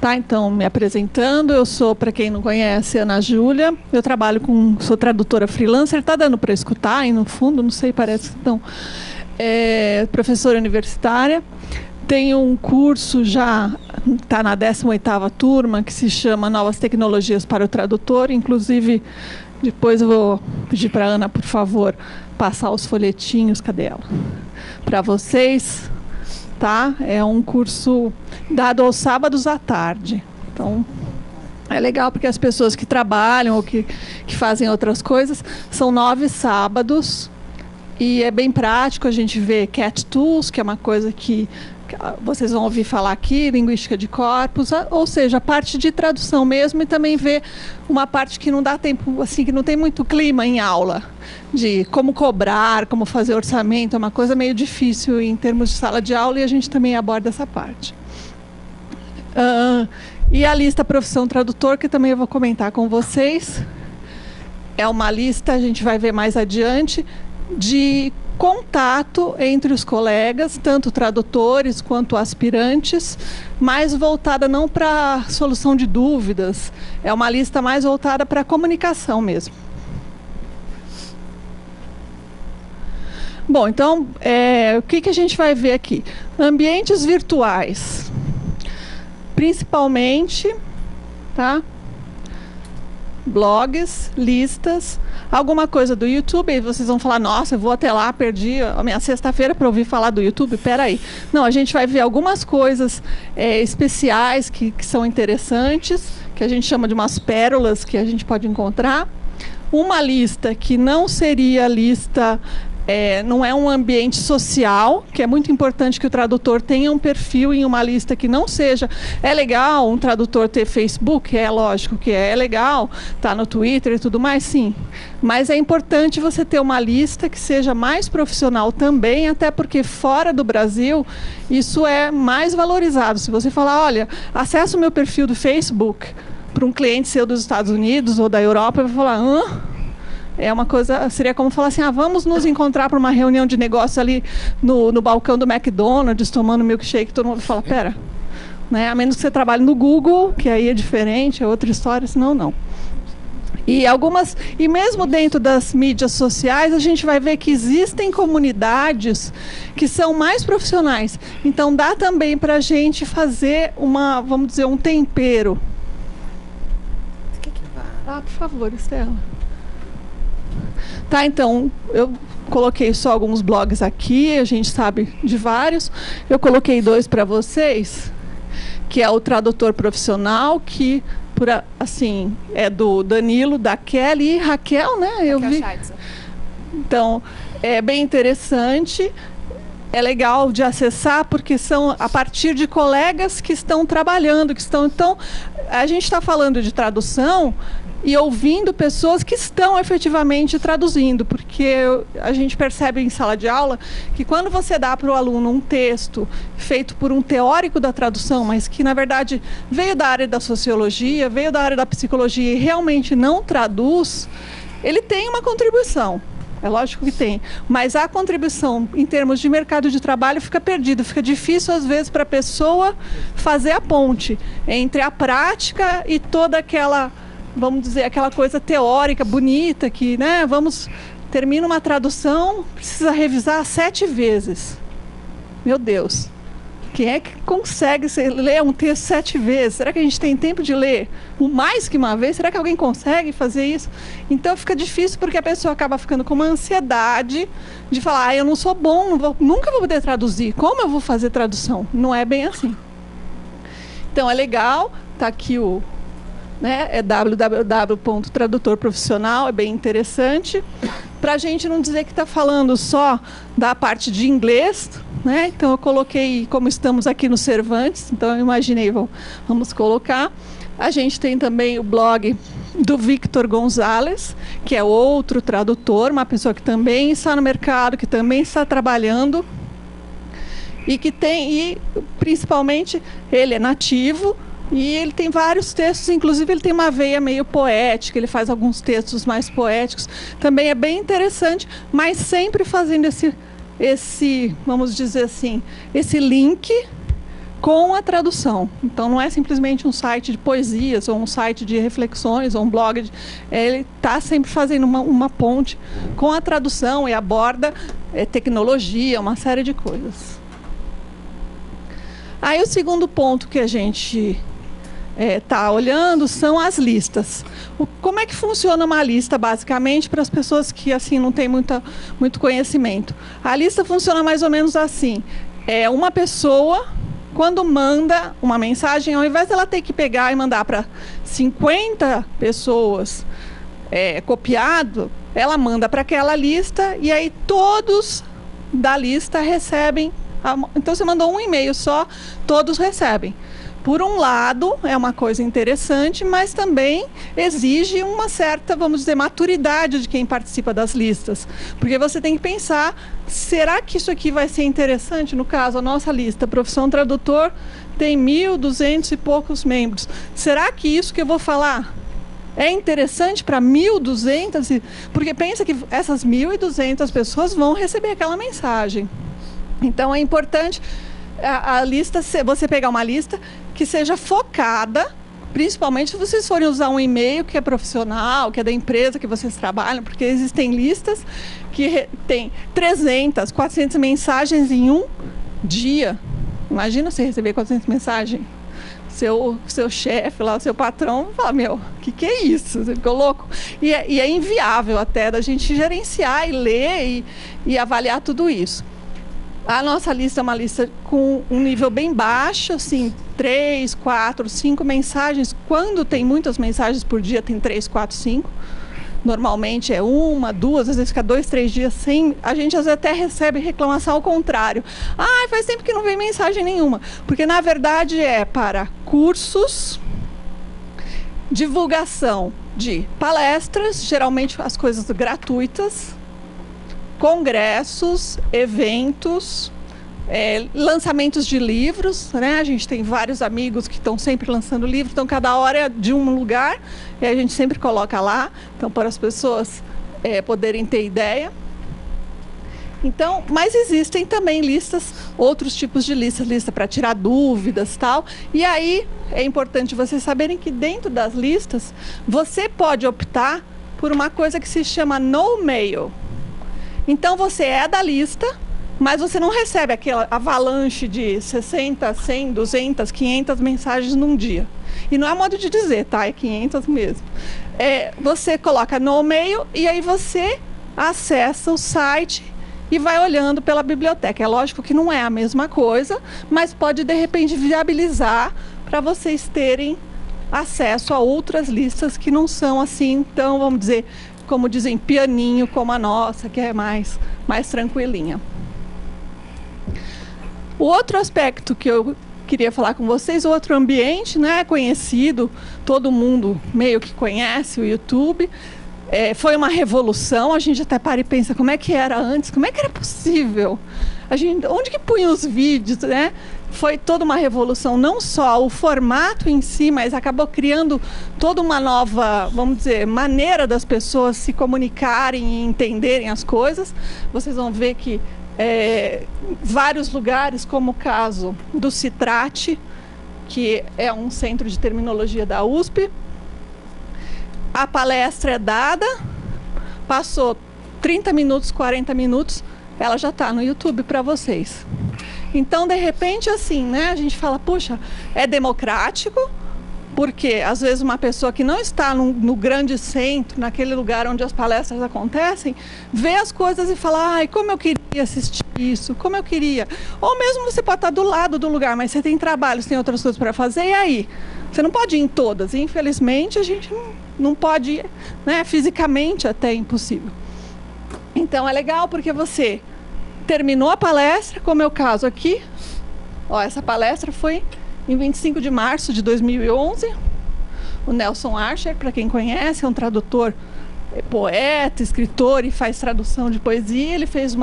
Tá, então, me apresentando, eu sou, para quem não conhece, Ana Júlia, eu trabalho sou tradutora freelancer, tá dando para escutar aí no fundo, não sei, parece que não. Professora universitária, tenho um curso já, está na 18ª turma, que se chama Novas Tecnologias para o Tradutor, inclusive, depois eu vou pedir para a Ana, por favor, passar os folhetinhos, cadê ela? Para vocês. Tá? É um curso dado aos sábados à tarde. Então, é legal porque as pessoas que trabalham ou que fazem outras coisas, são 9 sábados e é bem prático. A gente vê Cat Tools, que é uma coisa que vocês vão ouvir falar aqui, linguística de corpos, ou seja, a parte de tradução mesmo, e também vê uma parte que não dá tempo, assim, que não tem muito clima em aula, de como cobrar, como fazer orçamento, é uma coisa meio difícil em termos de sala de aula, e a gente também aborda essa parte. E a lista profissão tradutor, que também eu vou comentar com vocês, é uma lista, a gente vai ver mais adiante, de contato entre os colegas, tanto tradutores quanto aspirantes, mais voltada não para solução de dúvidas, é uma lista mais voltada para a comunicação mesmo. Bom, então, o que a gente vai ver aqui? Ambientes virtuais, principalmente, tá? Blogs, listas, alguma coisa do YouTube, e vocês vão falar, nossa, eu vou até lá, perdi a minha sexta-feira para ouvir falar do YouTube, peraí. Não, a gente vai ver algumas coisas especiais que são interessantes, que a gente chama de umas pérolas que a gente pode encontrar. Uma lista que não seria lista... não é um ambiente social, que é muito importante que o tradutor tenha um perfil em uma lista que não seja... É legal um tradutor ter Facebook? É lógico que é legal, tá no Twitter e tudo mais, sim. Mas é importante você ter uma lista que seja mais profissional também, até porque fora do Brasil isso é mais valorizado. Se você falar, olha, acessa o meu perfil do Facebook para um cliente seu dos Estados Unidos ou da Europa, vai falar, hã? É uma coisa, seria como falar assim, vamos nos encontrar para uma reunião de negócios ali no balcão do McDonald's, tomando milkshake, todo mundo fala, pera, né? A menos que você trabalhe no Google, que aí é diferente, é outra história, senão não. E mesmo dentro das mídias sociais, a gente vai ver que existem comunidades que são mais profissionais. Então dá também para a gente fazer vamos dizer, um tempero. Por favor, Estela. Tá, então, eu coloquei só alguns blogs aqui, a gente sabe de vários. Eu coloquei 2 para vocês, que é o Tradutor Profissional, que, assim, é do Danilo, da Kelly e Raquel, né? Eu vi. Então, é bem interessante, é legal de acessar, porque são a partir de colegas que estão trabalhando, Então, a gente está falando de tradução... e ouvindo pessoas que estão efetivamente traduzindo, porque a gente percebe em sala de aula que quando você dá para o aluno um texto feito por um teórico da tradução, mas que na verdade veio da área da sociologia, veio da área da psicologia e realmente não traduz, ele tem uma contribuição. É lógico que tem, mas a contribuição em termos de mercado de trabalho fica perdida, fica difícil às vezes para a pessoa fazer a ponte entre a prática e toda aquela, vamos dizer, aquela coisa teórica, bonita, que, né, termina uma tradução, precisa revisar 7 vezes. Meu Deus, quem é que consegue ler um texto 7 vezes? Será que a gente tem tempo de ler mais que uma vez? Será que alguém consegue fazer isso? Então fica difícil porque a pessoa acaba ficando com uma ansiedade de falar, eu não sou bom, nunca vou poder traduzir, como eu vou fazer tradução? Não é bem assim. Então é legal, tá aqui é www.tradutorprofissional, é bem interessante, para a gente não dizer que está falando só da parte de inglês, né? Então eu coloquei, como estamos aqui no Cervantes, então eu imaginei, vamos colocar. A gente tem também o blog do Victor Gonzalez, que é outro tradutor, uma pessoa que também está no mercado, que também está trabalhando, e principalmente ele é nativo, e ele tem vários textos, inclusive ele tem uma veia meio poética, ele faz alguns textos mais poéticos, também é bem interessante, mas sempre fazendo esse vamos dizer assim, esse link com a tradução. Então não é simplesmente um site de poesias, ou um site de reflexões, ou um blog. Ele está sempre fazendo uma ponte com a tradução e aborda tecnologia, uma série de coisas. Aí o segundo ponto que a gente está olhando são as listas. Como é que funciona uma lista, basicamente, para as pessoas que assim não têm muito conhecimento? A lista funciona mais ou menos assim. Uma pessoa, quando manda uma mensagem, ao invés dela ter que pegar e mandar para 50 pessoas copiado, ela manda para aquela lista e aí todos da lista recebem. Então, você mandou um e-mail só, todos recebem. Por um lado, é uma coisa interessante, mas também exige uma certa, vamos dizer, maturidade de quem participa das listas. Porque você tem que pensar, será que isso aqui vai ser interessante? No caso, a nossa lista, profissão tradutor, tem 1.200 e poucos membros. Será que isso que eu vou falar é interessante para 1.200? Porque pensa que essas 1.200 pessoas vão receber aquela mensagem. Então, é importante a lista, você pegar uma lista que seja focada, principalmente se vocês forem usar um e-mail que é profissional, que é da empresa que vocês trabalham, porque existem listas que tem 300, 400 mensagens em um dia. Imagina você receber 400 mensagens. Seu chefe lá, seu patrão, fala, meu, que é isso? Você ficou louco? E é inviável até da gente gerenciar e ler e avaliar tudo isso. A nossa lista é uma lista com um nível bem baixo, assim, 3, 4, 5 mensagens. Quando tem muitas mensagens por dia, tem 3, 4, 5. Normalmente é 1, 2, às vezes fica 2, 3 dias sem. A gente às vezes até recebe reclamação ao contrário. Faz tempo que não vem mensagem nenhuma. Porque na verdade é para cursos, divulgação de palestras, geralmente as coisas gratuitas, congressos, eventos, lançamentos de livros, né? A gente tem vários amigos que estão sempre lançando livros, então cada hora é de um lugar e a gente sempre coloca lá, então para as pessoas poderem ter ideia. Então, mas existem também listas, outros tipos de listas, lista para tirar dúvidas, tal. E aí é importante vocês saberem que dentro das listas você pode optar por uma coisa que se chama no mail. Então, você é da lista, mas você não recebe aquela avalanche de 60, 100, 200, 500 mensagens num dia. E não é modo de dizer, tá? É 500 mesmo. Você coloca no e-mail e aí você acessa o site e vai olhando pela biblioteca. É lógico que não é a mesma coisa, mas pode, de repente, viabilizar para vocês terem acesso a outras listas que não são assim, então, vamos dizer, como dizem, pianinho como a nossa, que é mais tranquilinha. O outro aspecto que eu queria falar com vocês, o outro ambiente, né, conhecido, todo mundo meio que conhece o YouTube, foi uma revolução, a gente até para e pensa, como é que era antes, como é que era possível? Onde que punha os vídeos, né? Foi toda uma revolução, não só o formato em si, mas acabou criando toda uma nova, vamos dizer, maneira das pessoas se comunicarem e entenderem as coisas. Vocês vão ver que vários lugares, como o caso do Citrate, que é um centro de terminologia da USP, a palestra é dada, passou 30 minutos, 40 minutos, ela já está no YouTube para vocês. Então, de repente, assim, né, a gente fala, puxa, é democrático, porque às vezes uma pessoa que não está no grande centro, naquele lugar onde as palestras acontecem, vê as coisas e fala, ai, como eu queria assistir isso, como eu queria. Ou mesmo você pode estar do lado do lugar, mas você tem trabalho, você tem outras coisas para fazer, e aí? Você não pode ir em todas, e infelizmente a gente não pode ir, né, fisicamente até é impossível. Então é legal porque você terminou a palestra, como é o caso aqui. Essa palestra foi em 25 de março de 2011. O Nelson Archer, para quem conhece, é um tradutor, poeta, escritor e faz tradução de poesia. Ele fez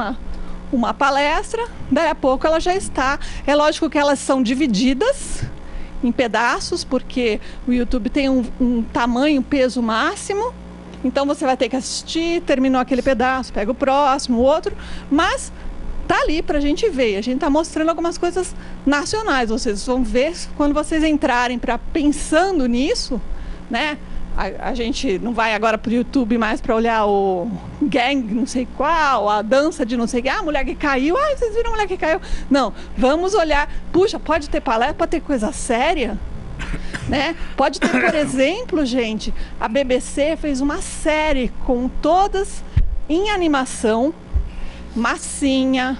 uma palestra, daí a pouco ela já está. É lógico que elas são divididas em pedaços, porque o YouTube tem um tamanho, peso máximo. Então você vai ter que assistir, terminou aquele pedaço, pega o próximo, o outro, mas tá ali para a gente ver. A gente está mostrando algumas coisas nacionais. Vocês vão ver quando vocês entrarem para pensando nisso, né? A gente não vai agora para o YouTube mais para olhar o gang não sei qual, a dança de não sei o que, a mulher que caiu, vocês viram a mulher que caiu? Não, vamos olhar, puxa, pode ter palestra, pode ter coisa séria, né? Pode ter, por exemplo, gente, a BBC fez uma série com todas em animação, massinha,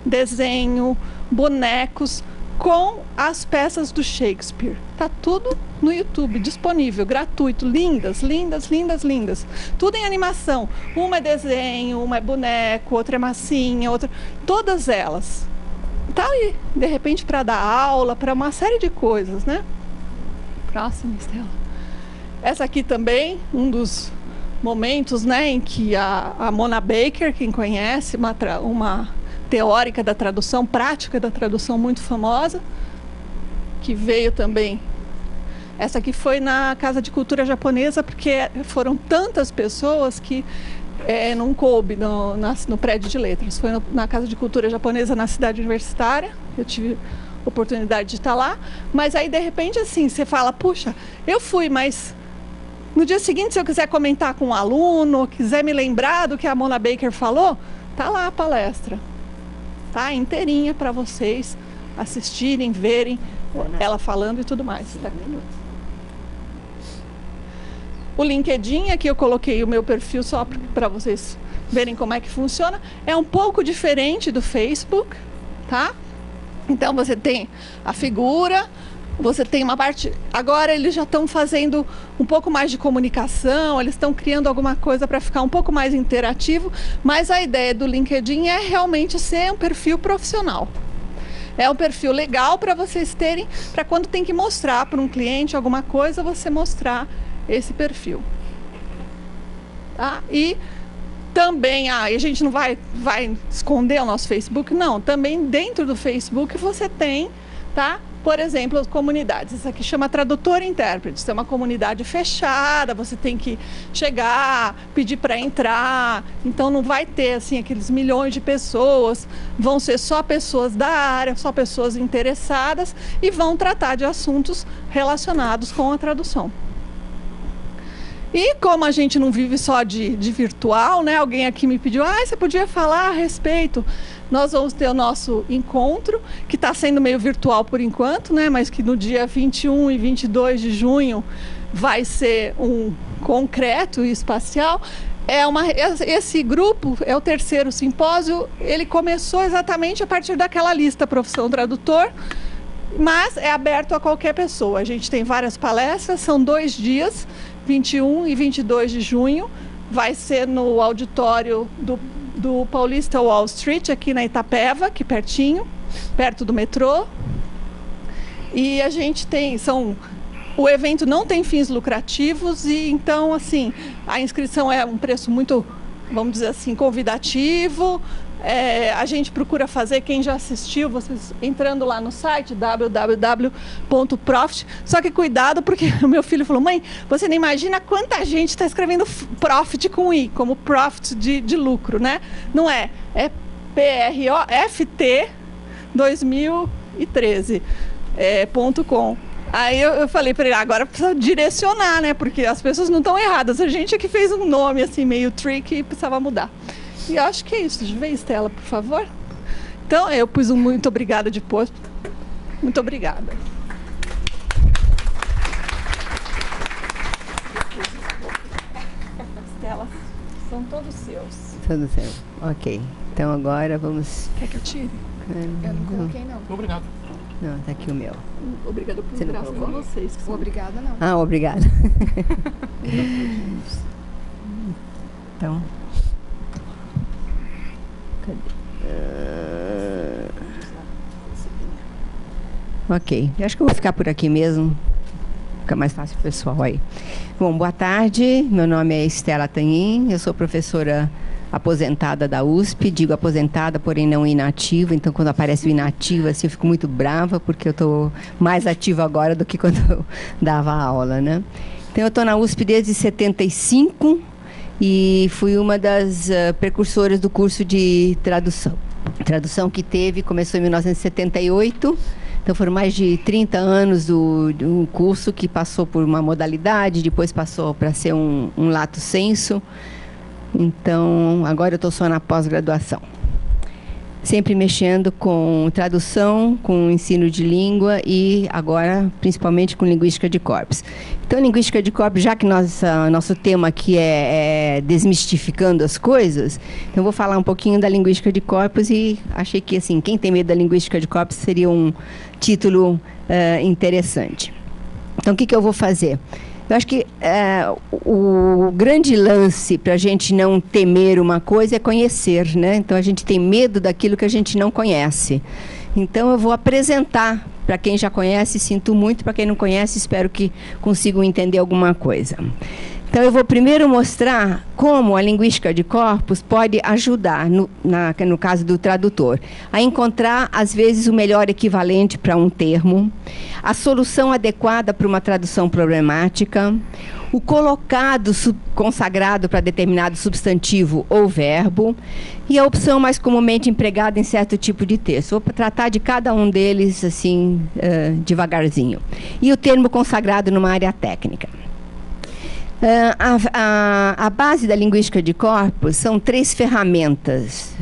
desenho, bonecos, com as peças do Shakespeare. Tá tudo no YouTube, disponível, gratuito, lindas, lindas, lindas, lindas. Tudo em animação. Uma é desenho, uma é boneco, outra é massinha, outra... Todas elas. Tá aí, de repente, para dar aula, para uma série de coisas, né? Próxima, Estela. Essa aqui também, um dos momentos, né, em que a Mona Baker, quem conhece, uma teórica da tradução, prática da tradução muito famosa, que veio também. Essa aqui foi na Casa de Cultura Japonesa, porque foram tantas pessoas que não coube no prédio de letras. Foi na Casa de Cultura Japonesa, na cidade universitária. Eu tive oportunidade de estar lá. Mas aí, de repente, assim, você fala, puxa, eu fui, mas no dia seguinte, se eu quiser comentar com um aluno, quiser me lembrar do que a Mona Baker falou, tá lá a palestra. Tá inteirinha para vocês assistirem, verem ela falando e tudo mais. Tá? O LinkedIn, aqui eu coloquei o meu perfil só para vocês verem como é que funciona. É um pouco diferente do Facebook, tá? Então você tem a figura, você tem uma parte... Agora eles já estão fazendo um pouco mais de comunicação, eles estão criando alguma coisa para ficar um pouco mais interativo, mas a ideia do LinkedIn é realmente ser um perfil profissional. É um perfil legal para vocês terem, para quando tem que mostrar para um cliente alguma coisa, você mostrar esse perfil. Tá? E também, a gente não vai esconder o nosso Facebook, não. Também dentro do Facebook você tem, tá? Por exemplo, as comunidades. Isso aqui chama tradutor e intérprete. Isso é uma comunidade fechada, você tem que chegar, pedir para entrar. Então não vai ter assim aqueles milhões de pessoas. Vão ser só pessoas da área, só pessoas interessadas e vão tratar de assuntos relacionados com a tradução. E como a gente não vive só de virtual, né? Alguém aqui me pediu, você podia falar a respeito. Nós vamos ter o nosso encontro, que está sendo meio virtual por enquanto, né? Mas que no dia 21 e 22 de junho vai ser um concreto e espacial. Esse grupo é o terceiro simpósio, ele começou exatamente a partir daquela lista Profissão Tradutor, mas é aberto a qualquer pessoa. A gente tem várias palestras, são 2 dias, 21 e 22 de junho, vai ser no auditório do Paulista Wall Street, aqui na Itapeva, aqui pertinho, perto do metrô. E a gente tem, o evento não tem fins lucrativos e então, assim, a inscrição é um preço muito, vamos dizer assim, convidativo. A gente procura fazer, quem já assistiu, vocês entrando lá no site www.profit, só que cuidado porque o meu filho falou, mãe, você não imagina quanta gente está escrevendo profit com I, como profit de lucro, né? Não é PROFT 2013.com. Aí eu falei para ele, agora precisa direcionar, né? Porque as pessoas não estão erradas, a gente é que fez um nome assim meio tricky e precisava mudar. E acho que é isso. Vê, Estela, por favor. Então, eu pus um muito obrigada depois. Muito obrigada. Estela, são todos seus. Todos seus. Ok. Então, agora vamos... Quer que eu tire? Eu não coloquei, não. Obrigado. Não, tá aqui o meu. Obrigada por graças a vocês. Obrigada, não. Ah, obrigada. Então... Ok, eu acho que eu vou ficar por aqui mesmo. Fica mais fácil pro pessoal aí. Bom, boa tarde. Meu nome é Estela Tanhin. Eu sou professora aposentada da USP. Digo aposentada, porém não inativa. Então, quando aparece o inativo, assim, eu fico muito brava, porque eu estou mais ativa agora do que quando eu dava aula, né? Então, eu estou na USP desde 75. e fui uma das precursoras do curso de tradução. Tradução que começou em 1978, então foram mais de 30 anos do curso, que passou por uma modalidade, depois passou para ser um lato sensu. Então, agora eu estou só na pós-graduação. Sempre mexendo com tradução, com ensino de língua e agora, principalmente, com linguística de corpos. Então, linguística de corpos, já que nosso tema aqui é desmistificando as coisas, então vou falar um pouquinho da linguística de corpos e achei que, assim, quem tem medo da linguística de corpos seria um título interessante. Então, o que eu vou fazer? Eu acho que o grande lance para a gente não temer uma coisa é conhecer, né? Então, a gente tem medo daquilo que a gente não conhece. Então, eu vou apresentar para quem já conhece, sinto muito, para quem não conhece, espero que consigam entender alguma coisa. Então, eu vou primeiro mostrar como a linguística de corpos pode ajudar, no caso do tradutor, a encontrar, às vezes, o melhor equivalente para um termo, a solução adequada para uma tradução problemática, o colocado consagrado para determinado substantivo ou verbo e a opção mais comumente empregada em certo tipo de texto. Vou tratar de cada um deles, assim, devagarzinho. E o termo consagrado numa área técnica. A base da linguística de corpos são 3 ferramentas.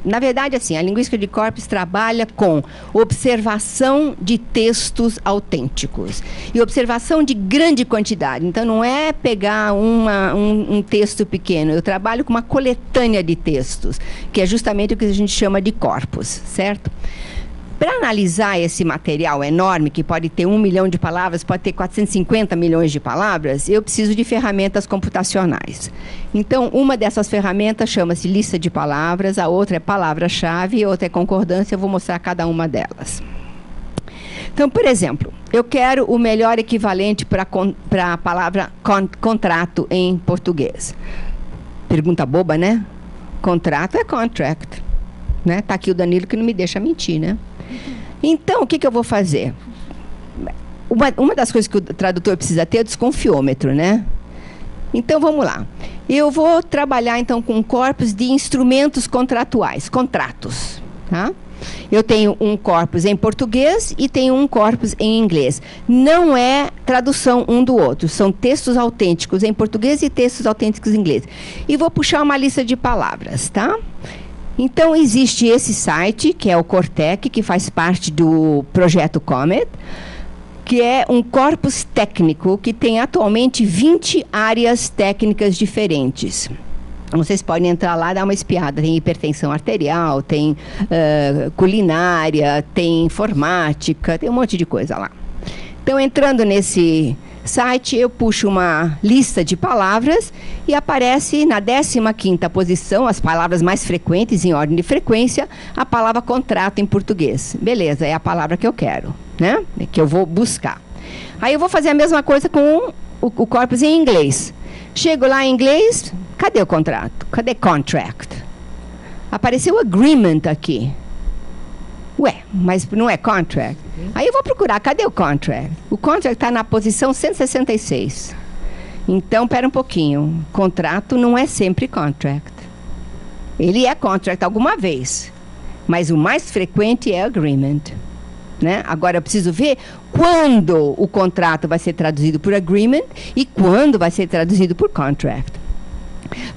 Na verdade, assim, a linguística de corpos trabalha com observação de textos autênticos e observação de grande quantidade. Então, não é pegar um texto pequeno. Eu trabalho com uma coletânea de textos, que é justamente o que a gente chama de corpos, certo? Para analisar esse material enorme, que pode ter 1 milhão de palavras, pode ter 450 milhões de palavras, eu preciso de ferramentas computacionais. Então, uma dessas ferramentas chama-se lista de palavras, a outra é palavra-chave e a outra é concordância. Eu vou mostrar cada uma delas. Então, por exemplo, eu quero o melhor equivalente para a palavra contrato em português. Pergunta boba, né? Contrato é contract. Né? Tá aqui o Danilo que não me deixa mentir, né? Então, o que eu vou fazer? Uma das coisas que o tradutor precisa ter é o desconfiômetro, né? Então, vamos lá. Eu vou trabalhar, então, com corpos de instrumentos contratuais, contratos, tá? Eu tenho um corpus em português e tenho um corpus em inglês. Não é tradução um do outro, são textos autênticos em português e textos autênticos em inglês. E vou puxar uma lista de palavras, tá? Então, existe esse site, que é o Cortec, que faz parte do projeto Comet, que é um corpus técnico que tem atualmente 20 áreas técnicas diferentes. Vocês podem entrar lá e dar uma espiada. Tem hipertensão arterial, tem culinária, tem informática, tem um monte de coisa lá. Então, entrando nesse site, eu puxo uma lista de palavras e aparece na 15ª posição, as palavras mais frequentes em ordem de frequência, a palavra contrato em português. Beleza, é a palavra que eu quero, né? Que eu vou buscar. Aí eu vou fazer a mesma coisa com o corpus em inglês. Chego lá em inglês, cadê o contrato? Cadê contract? Apareceu agreement aqui. Ué, mas não é contract? Aí eu vou procurar, cadê o contract? O contract está na posição 166. Então, espera um pouquinho. Contrato não é sempre contract. Ele é contract alguma vez, mas o mais frequente é agreement. Né? Agora, eu preciso ver quando o contrato vai ser traduzido por agreement e quando vai ser traduzido por contract.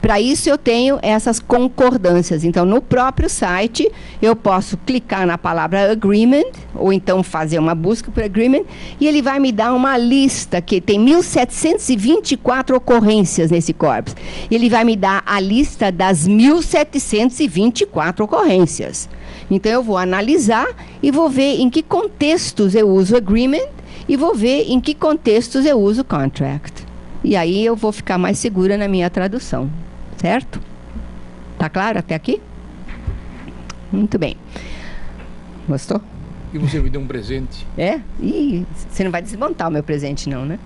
Para isso, eu tenho essas concordâncias. Então, no próprio site, eu posso clicar na palavra agreement, ou então fazer uma busca por agreement, e ele vai me dar uma lista, que tem 1.724 ocorrências nesse corpus. Ele vai me dar a lista das 1.724 ocorrências. Então, eu vou analisar e vou ver em que contextos eu uso agreement e vou ver em que contextos eu uso contract. E aí eu vou ficar mais segura na minha tradução, certo? Tá claro até aqui? Muito bem. Gostou? E você me deu um presente. É? Ih, você não vai desmontar o meu presente não, né?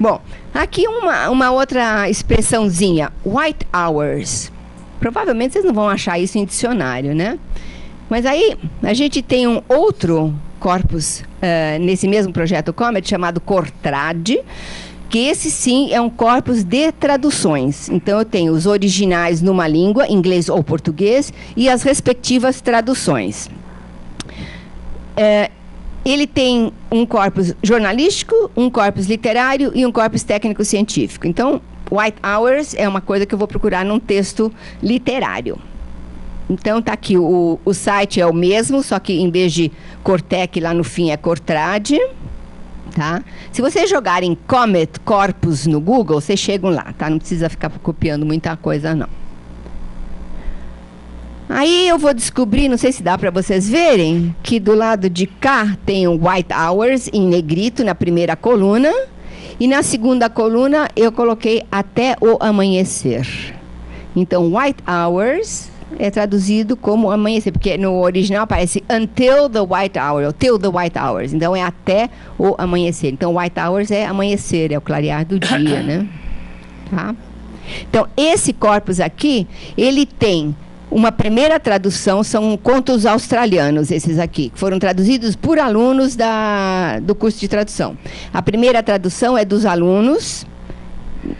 Bom, aqui uma outra expressãozinha, white hours. Provavelmente vocês não vão achar isso em dicionário, né? Mas aí a gente tem um outro corpus nesse mesmo projeto Comet chamado Cortrad, que esse sim é um corpus de traduções. Então, eu tenho os originais numa língua, inglês ou português, e as respectivas traduções. Ele tem um corpus jornalístico, um corpus literário e um corpus técnico-científico. Então, White Hours é uma coisa que eu vou procurar num texto literário. Então, está aqui, o site é o mesmo, só que em vez de Cortec, lá no fim é Cortrade. Tá? Se vocês jogarem Comet Corpus no Google, vocês chegam lá, tá? Não precisa ficar copiando muita coisa, não. Aí eu vou descobrir, não sei se dá para vocês verem, que do lado de cá tem o White Hours em negrito na primeira coluna, e na segunda coluna eu coloquei até o amanhecer. Então, White Hours é traduzido como amanhecer, porque no original aparece until the white hour, ou till the white hours. Então, é até o amanhecer. Então, white hours é amanhecer, é o clarear do dia, né? Tá? Então, esse corpus aqui, ele tem uma primeira tradução, são contos australianos, esses aqui, que foram traduzidos por alunos do curso de tradução. A primeira tradução é dos alunos,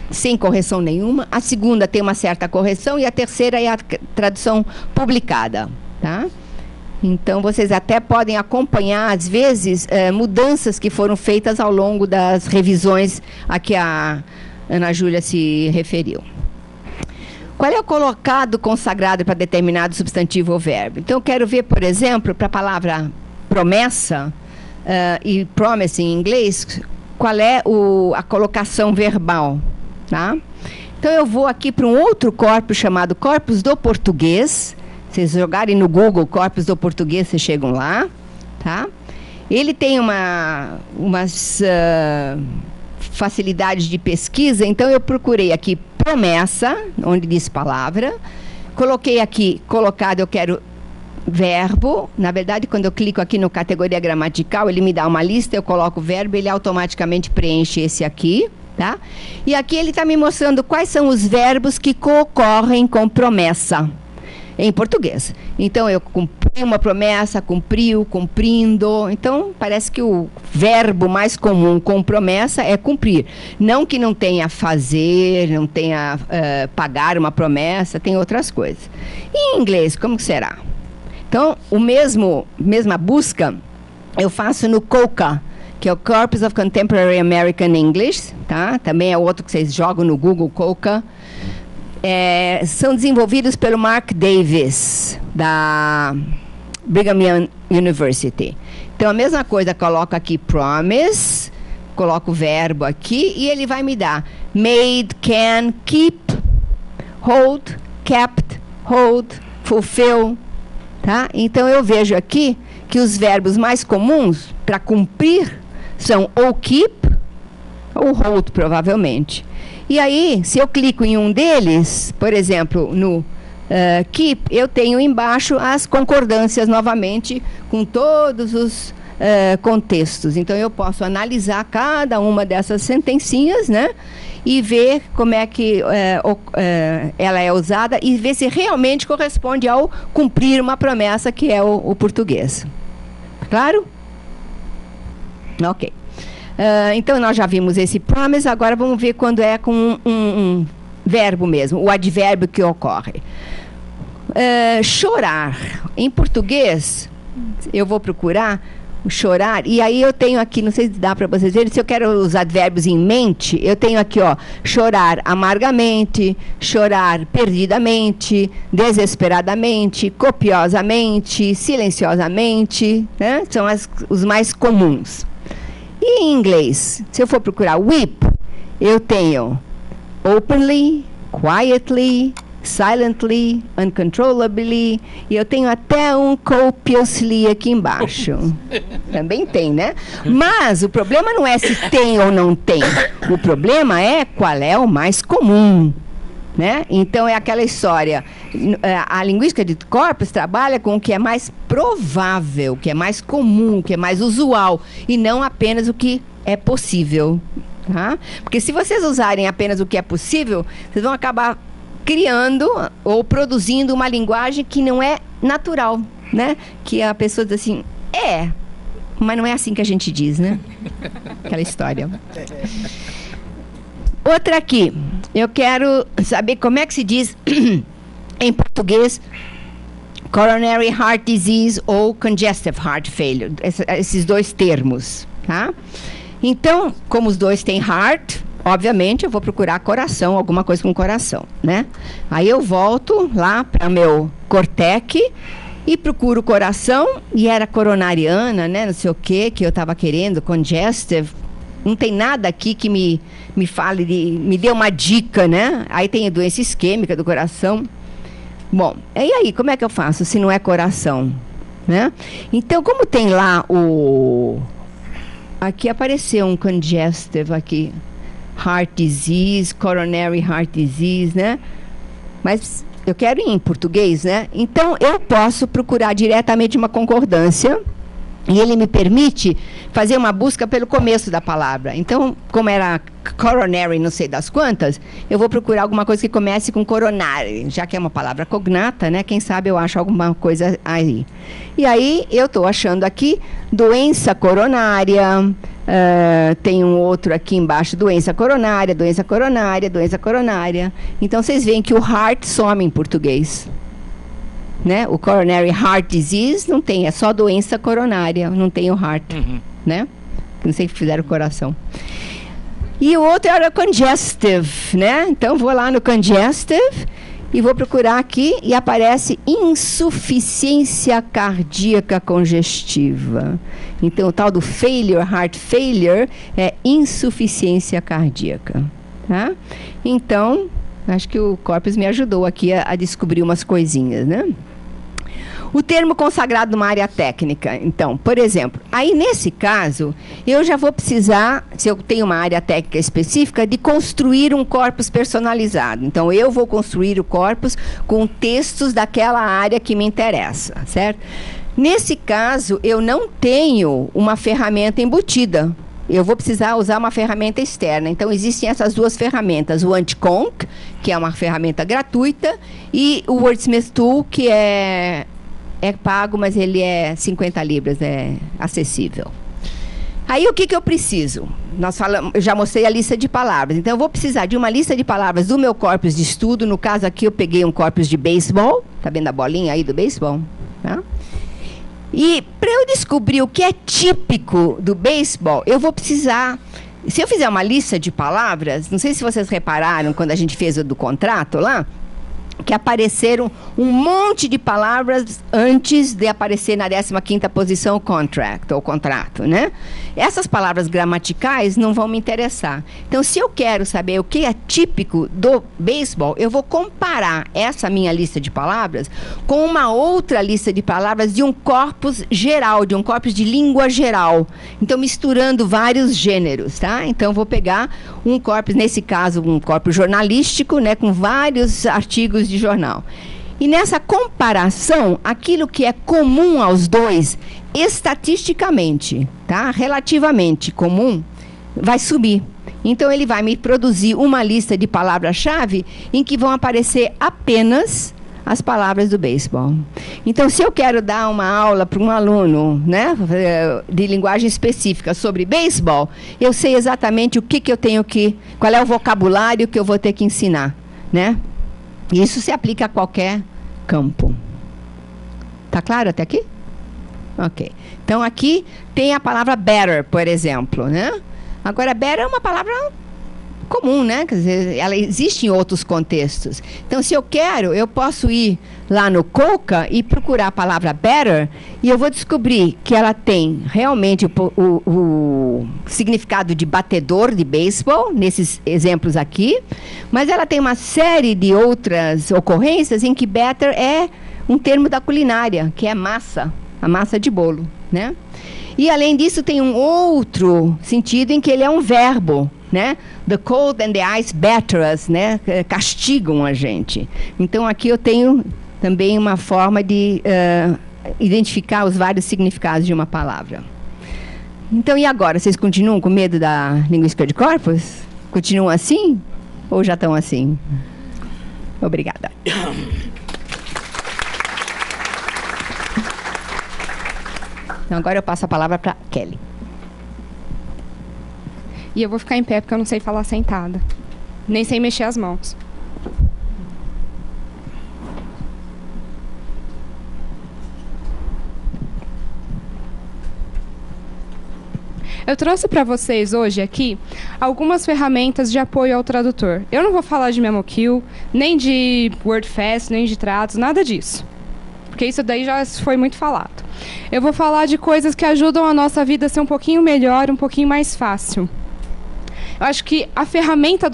sem correção nenhuma. A segunda tem uma certa correção e a terceira é a tradução publicada, tá? Então, vocês até podem acompanhar, às vezes, mudanças que foram feitas ao longo das revisões a que a Ana Júlia se referiu. Qual é o colocado consagrado para determinado substantivo ou verbo? Então, eu quero ver, por exemplo, para a palavra promessa e promise em inglês, qual é a colocação verbal, tá? Então, eu vou aqui para um outro corpus chamado corpus do português. Vocês jogarem no Google corpus do português, vocês chegam lá, tá? Ele tem umas facilidades de pesquisa, então eu procurei aqui promessa, onde diz palavra, coloquei aqui, eu quero verbo. Na verdade, quando eu clico aqui no categoria gramatical, ele me dá uma lista, eu coloco o verbo, ele automaticamente preenche esse aqui, tá? E aqui ele está me mostrando quais são os verbos que concorrem com promessa em português. Então, eu cumpri uma promessa, cumpriu, cumprindo. Então, parece que o verbo mais comum com promessa é cumprir. Não que não tenha fazer, não tenha pagar uma promessa, tem outras coisas. E em inglês, como que será? Então, mesma busca eu faço no COCA, que é o Corpus of Contemporary American English, tá? Também é outro que vocês jogam no Google, COCA. São desenvolvidos pelo Mark Davis, da Brigham Young University. Então, a mesma coisa, coloco aqui promise, coloco o verbo aqui, e ele vai me dar made, can, keep, hold, kept, hold, fulfill, tá? Então, eu vejo aqui que os verbos mais comuns para cumprir são ou keep ou hold, provavelmente. E aí, se eu clico em um deles, por exemplo, no keep, eu tenho embaixo as concordâncias novamente com todos os contextos. Então, eu posso analisar cada uma dessas sentencinhas, né? E ver como é que ela é usada e ver se realmente corresponde ao cumprir uma promessa, que é o português. Claro? Ok. Então, nós já vimos esse promise, agora vamos ver quando é com um verbo mesmo, o advérbio que ocorre. Chorar. Em português, eu vou procurar chorar, e aí eu tenho aqui, não sei se dá para vocês verem, se eu quero os advérbios em mente, eu tenho aqui, ó, chorar amargamente, chorar perdidamente, desesperadamente, copiosamente, silenciosamente, né? São os mais comuns. E em inglês, se eu for procurar weep, eu tenho openly, quietly, silently, uncontrollably, e eu tenho até um copiously aqui embaixo. Também tem, né? Mas o problema não é se tem ou não tem. O problema é qual é o mais comum, né? Então, é aquela história. A linguística de corpos trabalha com o que é mais provável, o que é mais comum, o que é mais usual, e não apenas o que é possível. Tá? Porque se vocês usarem apenas o que é possível, vocês vão acabar criando ou produzindo uma linguagem que não é natural, né? Que a pessoa diz assim, mas não é assim que a gente diz, né? Aquela história. Outra aqui. Eu quero saber como é que se diz em português coronary heart disease ou congestive heart failure. Esses dois termos, tá? Então, como os dois têm heart, obviamente eu vou procurar coração, alguma coisa com coração, né? Aí eu volto lá para meu Cortec e procuro coração, e era coronariana, né? Não sei o que eu estava querendo, congestive. Não tem nada aqui que me fale, me dê uma dica, né? Aí tem doença isquêmica do coração. Bom, e aí, como é que eu faço se não é coração, né? Então, como tem lá aqui apareceu um congestive aqui, heart disease, coronary heart disease, né? Mas eu quero ir em português, né? Então, eu posso procurar diretamente uma concordância e ele me permite fazer uma busca pelo começo da palavra. Então, como era coronary, não sei das quantas, eu vou procurar alguma coisa que comece com coronary, já que é uma palavra cognata, né? Quem sabe eu acho alguma coisa aí. E aí, eu estou achando aqui doença coronária, tem um outro aqui embaixo, doença coronária, doença coronária, doença coronária. Então, vocês veem que o heart some em português. Né? O coronary heart disease não tem, é só doença coronária, não tem o heart, né? Não sei se fizeram o coração. E o outro era congestive, né? Então vou lá no congestive e vou procurar aqui e aparece insuficiência cardíaca congestiva. Então o tal do failure, heart failure, é insuficiência cardíaca, tá? Então, acho que o Corpus me ajudou aqui a descobrir umas coisinhas, né? O termo consagrado numa área técnica. Então, por exemplo, aí nesse caso, eu já vou precisar, se eu tenho uma área técnica específica, de construir um corpus personalizado. Então, eu vou construir o corpus com textos daquela área que me interessa, certo? Nesse caso, eu não tenho uma ferramenta embutida. Eu vou precisar usar uma ferramenta externa. Então, existem essas duas ferramentas. O Anticonc, que é uma ferramenta gratuita, e o Wordsmith Tool, que é pago, mas ele é 50 libras, é acessível. Aí, o que eu preciso? Eu já mostrei a lista de palavras. Então, eu vou precisar de uma lista de palavras do meu corpus de estudo. No caso aqui, eu peguei um corpus de beisebol. Está vendo a bolinha aí do beisebol? Tá? E para eu descobrir o que é típico do beisebol, eu vou precisar... Se eu fizer uma lista de palavras, não sei se vocês repararam quando a gente fez o do contrato lá, que apareceram um monte de palavras antes de aparecer na 15ª posição contract, ou contrato, né? Essas palavras gramaticais não vão me interessar. Então, se eu quero saber o que é típico do beisebol, eu vou comparar essa minha lista de palavras com uma outra lista de palavras de um corpus geral, de um corpus de língua geral. Então, misturando vários gêneros, tá? Então, eu vou pegar um corpus, nesse caso, um corpus jornalístico, né, com vários artigos de jornal. E nessa comparação, aquilo que é comum aos dois, estatisticamente, tá? Relativamente comum, vai subir. Então, ele vai me produzir uma lista de palavras-chave em que vão aparecer apenas as palavras do beisebol. Então, se eu quero dar uma aula para um aluno, né, de linguagem específica sobre beisebol, eu sei exatamente o que eu tenho que... Qual é o vocabulário que eu vou ter que ensinar, né? Isso se aplica a qualquer campo. Tá claro até aqui? Ok. Então, aqui tem a palavra better, por exemplo, né? Agora, better é uma palavra comum, né? Quer dizer, ela existe em outros contextos. Então, se eu quero, eu posso ir lá no Coca e procurar a palavra better e eu vou descobrir que ela tem realmente o significado de batedor de beisebol, nesses exemplos aqui, mas ela tem uma série de outras ocorrências em que better é um termo da culinária, que é massa, a massa de bolo, né? E, além disso, tem um outro sentido em que ele é um verbo, né? The cold and the ice batter us, né? Castigam a gente. Então, aqui eu tenho também uma forma de identificar os vários significados de uma palavra. Então, e agora? Vocês continuam com medo da linguística de corpus? Continuam assim? Ou já estão assim? Obrigada. Então, agora eu passo a palavra para Kelly. E eu vou ficar em pé porque eu não sei falar sentada. nem sem mexer as mãos. Eu trouxe para vocês hoje aqui algumas ferramentas de apoio ao tradutor. Eu não vou falar de MemoQ, nem de WordFast, nem de Trados, nada disso. Porque isso daí já foi muito falado. Eu vou falar de coisas que ajudam a nossa vida a ser um pouquinho melhor, um pouquinho mais fácil. Eu acho que a ferramenta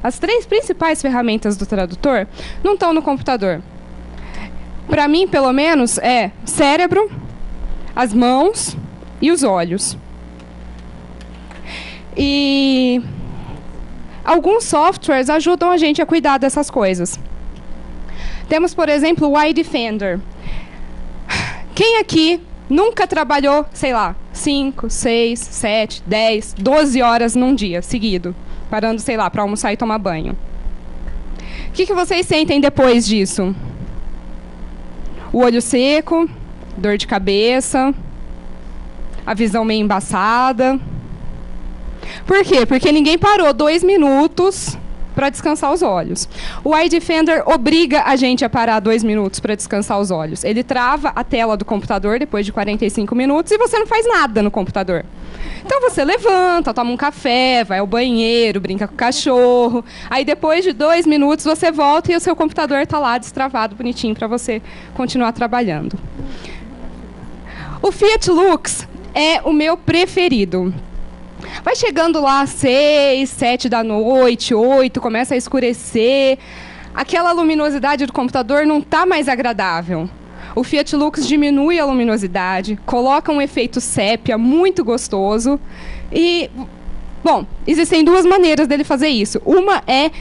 as 3 principais ferramentas do tradutor não estão no computador. Para mim, pelo menos, é cérebro, as mãos e os olhos. E alguns softwares ajudam a gente a cuidar dessas coisas. Temos, por exemplo, o iDefender. Quem aqui nunca trabalhou, sei lá, 5, 6, 7, 10, 12 horas num dia seguido, parando, sei lá, para almoçar e tomar banho? O que vocês sentem depois disso? O olho seco, dor de cabeça, a visão meio embaçada. Por quê? Porque ninguém parou 2 minutos para descansar os olhos. O iDefender obriga a gente a parar 2 minutos para descansar os olhos. Ele trava a tela do computador depois de 45 minutos e você não faz nada no computador. Então você levanta, toma um café, vai ao banheiro, brinca com o cachorro. Aí depois de 2 minutos você volta e o seu computador está lá destravado, bonitinho, para você continuar trabalhando. O Fiat Lux é o meu preferido. Vai chegando lá 6, 7 da noite, 8, começa a escurecer. Aquela luminosidade do computador não está mais agradável. O Fiat Lux diminui a luminosidade, coloca um efeito sépia muito gostoso. E, bom, existem 2 maneiras dele fazer isso. Uma é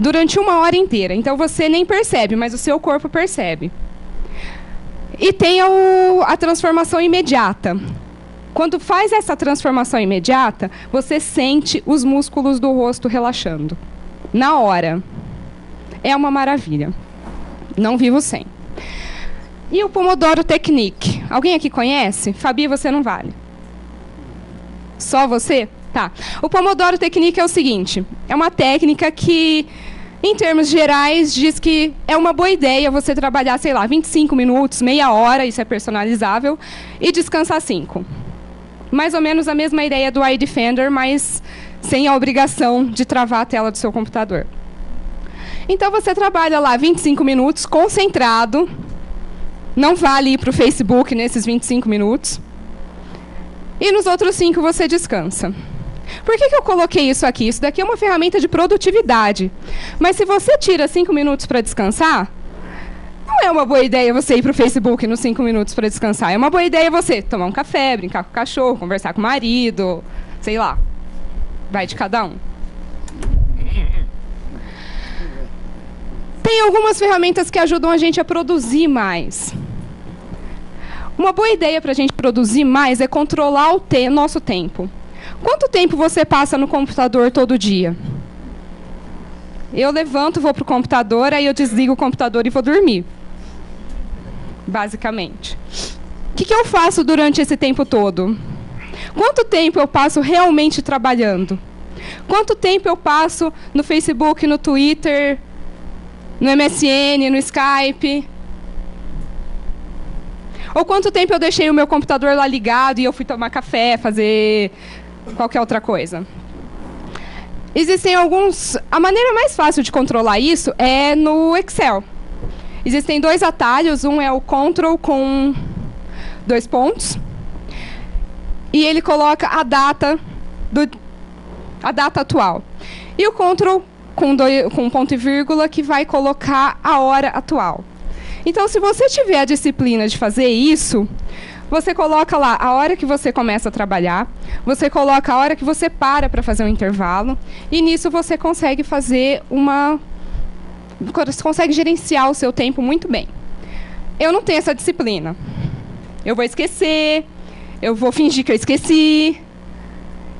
durante 1 hora inteira. Então você nem percebe, mas o seu corpo percebe. E tem a transformação imediata. Quando faz essa transformação imediata, você sente os músculos do rosto relaxando. Na hora. É uma maravilha. Não vivo sem. E o Pomodoro Technique? Alguém aqui conhece? Fabi, você não vale. Só você? Tá. O Pomodoro Technique é o seguinte. É uma técnica que, em termos gerais, diz que é uma boa ideia você trabalhar, sei lá, 25 minutos, meia hora, isso é personalizável, e descansar 5. Mais ou menos a mesma ideia do iDefender, mas sem a obrigação de travar a tela do seu computador. Então você trabalha lá 25 minutos, concentrado. Não vale ir para o Facebook nesses 25 minutos. E nos outros 5 você descansa. Por que eu coloquei isso aqui? Isso daqui é uma ferramenta de produtividade. Mas se você tira 5 minutos para descansar, não é uma boa ideia você ir para o Facebook nos 5 minutos para descansar. É uma boa ideia você tomar um café, brincar com o cachorro, conversar com o marido, sei lá. Vai de cada um. Tem algumas ferramentas que ajudam a gente a produzir mais. Uma boa ideia para a gente produzir mais é controlar o nosso tempo. Quanto tempo você passa no computador todo dia? Eu levanto, vou para o computador, aí eu desligo o computador e vou dormir. Basicamente. O que eu faço durante esse tempo todo? Quanto tempo eu passo realmente trabalhando? Quanto tempo eu passo no Facebook, no Twitter, no MSN, no Skype? Ou quanto tempo eu deixei o meu computador lá ligado e eu fui tomar café, fazer qualquer outra coisa? Existem alguns... A maneira mais fácil de controlar isso é no Excel. Existem 2 atalhos, um é o Ctrl com 2 pontos. E ele coloca a data atual. E o Ctrl com um ponto e vírgula que vai colocar a hora atual. Então, se você tiver a disciplina de fazer isso, você coloca lá a hora que você começa a trabalhar, você coloca a hora que você para fazer um intervalo, e nisso você consegue fazer Você consegue gerenciar o seu tempo muito bem. Eu não tenho essa disciplina. Eu vou esquecer, eu vou fingir que eu esqueci,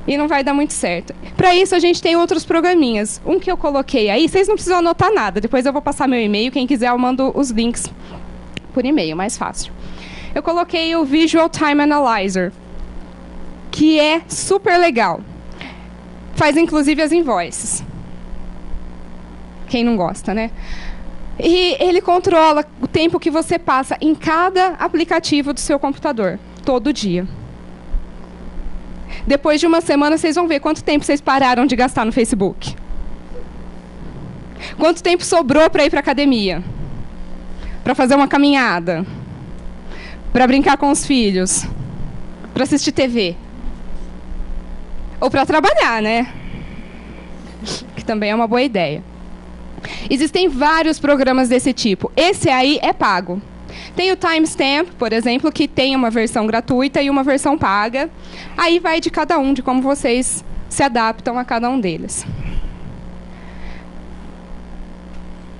e não vai dar muito certo. Para isso, a gente tem outros programinhas. Um que eu coloquei aí, vocês não precisam anotar nada. Depois eu vou passar meu e-mail. Quem quiser, eu mando os links por e-mail, mais fácil. Eu coloquei o Visual Time Analyzer, que é super legal. Faz, inclusive, as invoices. Quem não gosta, né? E ele controla o tempo que você passa em cada aplicativo do seu computador, todo dia. Depois de uma semana, vocês vão ver quanto tempo vocês pararam de gastar no Facebook. Quanto tempo sobrou para ir para a academia? Para fazer uma caminhada? Para brincar com os filhos? Para assistir TV? Ou para trabalhar, né? Que também é uma boa ideia. Existem vários programas desse tipo. Esse aí é pago. Tem o Timestamp, por exemplo, que tem uma versão gratuita e uma versão paga. Aí vai de cada um, de como vocês se adaptam a cada um deles.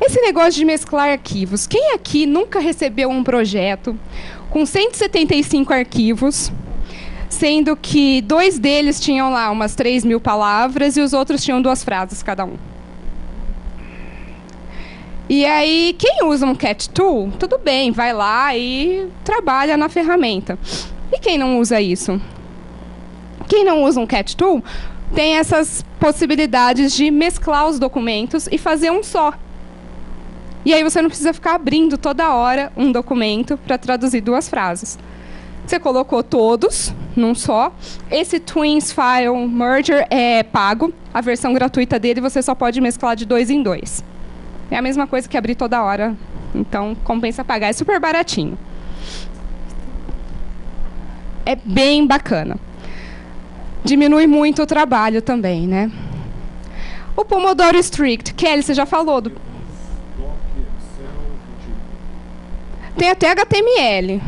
Esse negócio de mesclar arquivos. Quem aqui nunca recebeu um projeto com 175 arquivos, sendo que 2 deles tinham lá umas 3.000 palavras e os outros tinham 2 frases cada um? E aí, quem usa um Cat Tool, tudo bem, vai lá e trabalha na ferramenta. E quem não usa isso? Quem não usa um Cat Tool tem essas possibilidades de mesclar os documentos e fazer um só. E aí você não precisa ficar abrindo toda hora um documento para traduzir 2 frases. Você colocou todos num só. Esse Twins File Merger é pago. A versão gratuita dele você só pode mesclar de 2 em 2. É a mesma coisa que abrir toda hora. Então, compensa pagar. É super baratinho. É bem bacana. Diminui muito o trabalho também, né? O Pomodoro Strict. Kelly, você já falou do... Tem até HTML.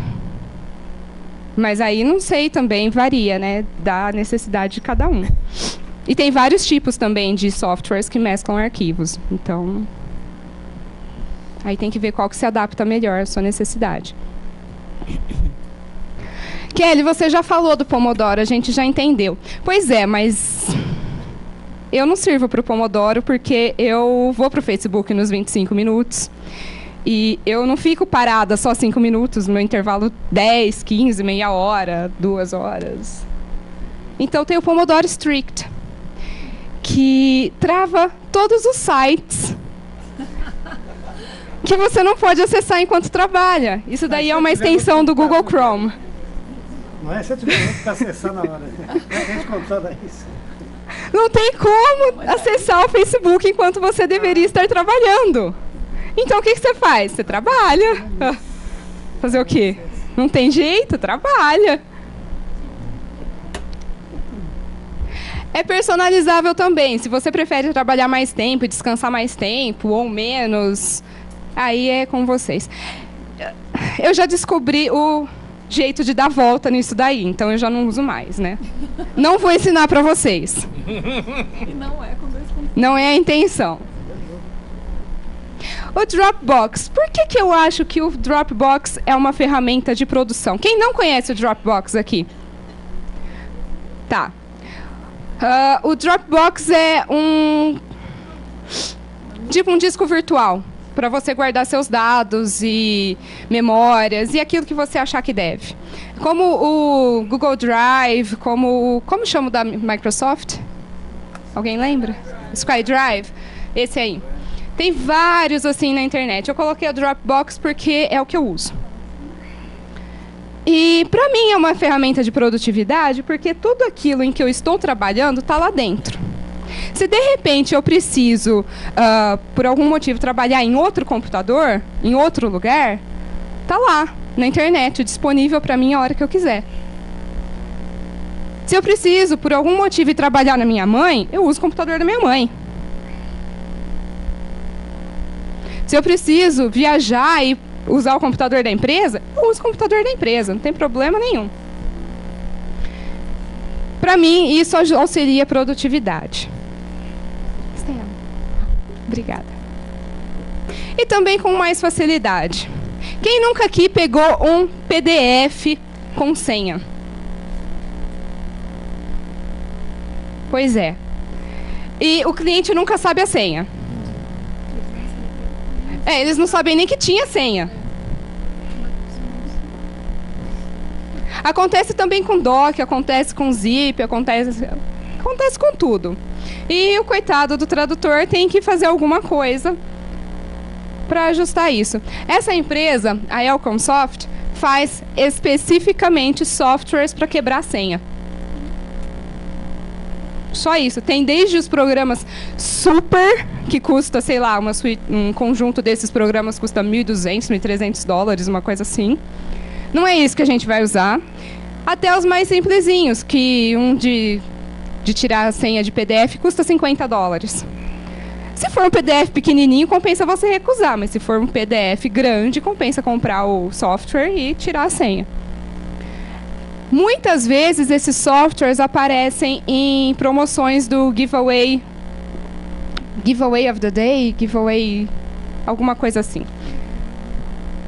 Mas aí, não sei, também varia, né? Da necessidade de cada um. E tem vários tipos também de softwares que mesclam arquivos. Então... aí tem que ver qual que se adapta melhor à sua necessidade. Kelly, você já falou do Pomodoro, a gente já entendeu. Pois é, mas eu não sirvo para o Pomodoro porque eu vou para o Facebook nos 25 minutos. E eu não fico parada só 5 minutos, no meu intervalo 10, 15, meia hora, 2 horas. Então tem o Pomodoro Strict, que trava todos os sites que você não pode acessar enquanto trabalha. Isso daí é uma extensão do Google Chrome. Não é 7 minutos para acessar na hora. A gente controla isso. Não tem como acessar o Facebook enquanto você deveria estar trabalhando. Então o que você faz? Você trabalha. Fazer o quê? Não tem jeito? Trabalha. É personalizável também. Se você prefere trabalhar mais tempo, descansar mais tempo ou menos... aí é com vocês. Eu já descobri o jeito de dar volta nisso daí, então eu já não uso mais, né? Não vou ensinar para vocês. Não é a intenção. O Dropbox. Por que eu acho que o Dropbox é uma ferramenta de produção? Quem não conhece o Dropbox aqui? Tá. O Dropbox é tipo um disco virtual para você guardar seus dados e memórias e aquilo que você achar que deve. Como o Google Drive, como chama o da Microsoft? Alguém lembra? SkyDrive? Esse aí. Tem vários assim na internet. Eu coloquei o Dropbox porque é o que eu uso. E para mim é uma ferramenta de produtividade porque tudo aquilo em que eu estou trabalhando está lá dentro. Se de repente eu preciso, por algum motivo, trabalhar em outro computador, em outro lugar, tá lá, na internet, disponível para mim a hora que eu quiser. Se eu preciso, por algum motivo, ir trabalhar na minha mãe, eu uso o computador da minha mãe. Se eu preciso viajar e usar o computador da empresa, eu uso o computador da empresa, não tem problema nenhum. Para mim, isso auxilia a produtividade. Obrigada. E também com mais facilidade. Quem nunca aqui pegou um PDF com senha? Pois é. E o cliente nunca sabe a senha. Eles não sabem nem que tinha senha. Acontece também com doc, acontece com zip, acontece acontece com tudo. E o coitado do tradutor tem que fazer alguma coisa para ajustar isso. Essa empresa, a Elcomsoft, faz especificamente softwares para quebrar a senha. Só isso. Tem desde os programas super, que custa, sei lá, um conjunto desses programas custa $1.200, $1.300, uma coisa assim. Não é isso que a gente vai usar. Até os mais simplesinhos, que de tirar a senha de PDF custa $50. Se for um PDF pequenininho, compensa você recusar, mas se for um PDF grande, compensa comprar o software e tirar a senha. Muitas vezes esses softwares aparecem em promoções do giveaway of the day, giveaway, alguma coisa assim.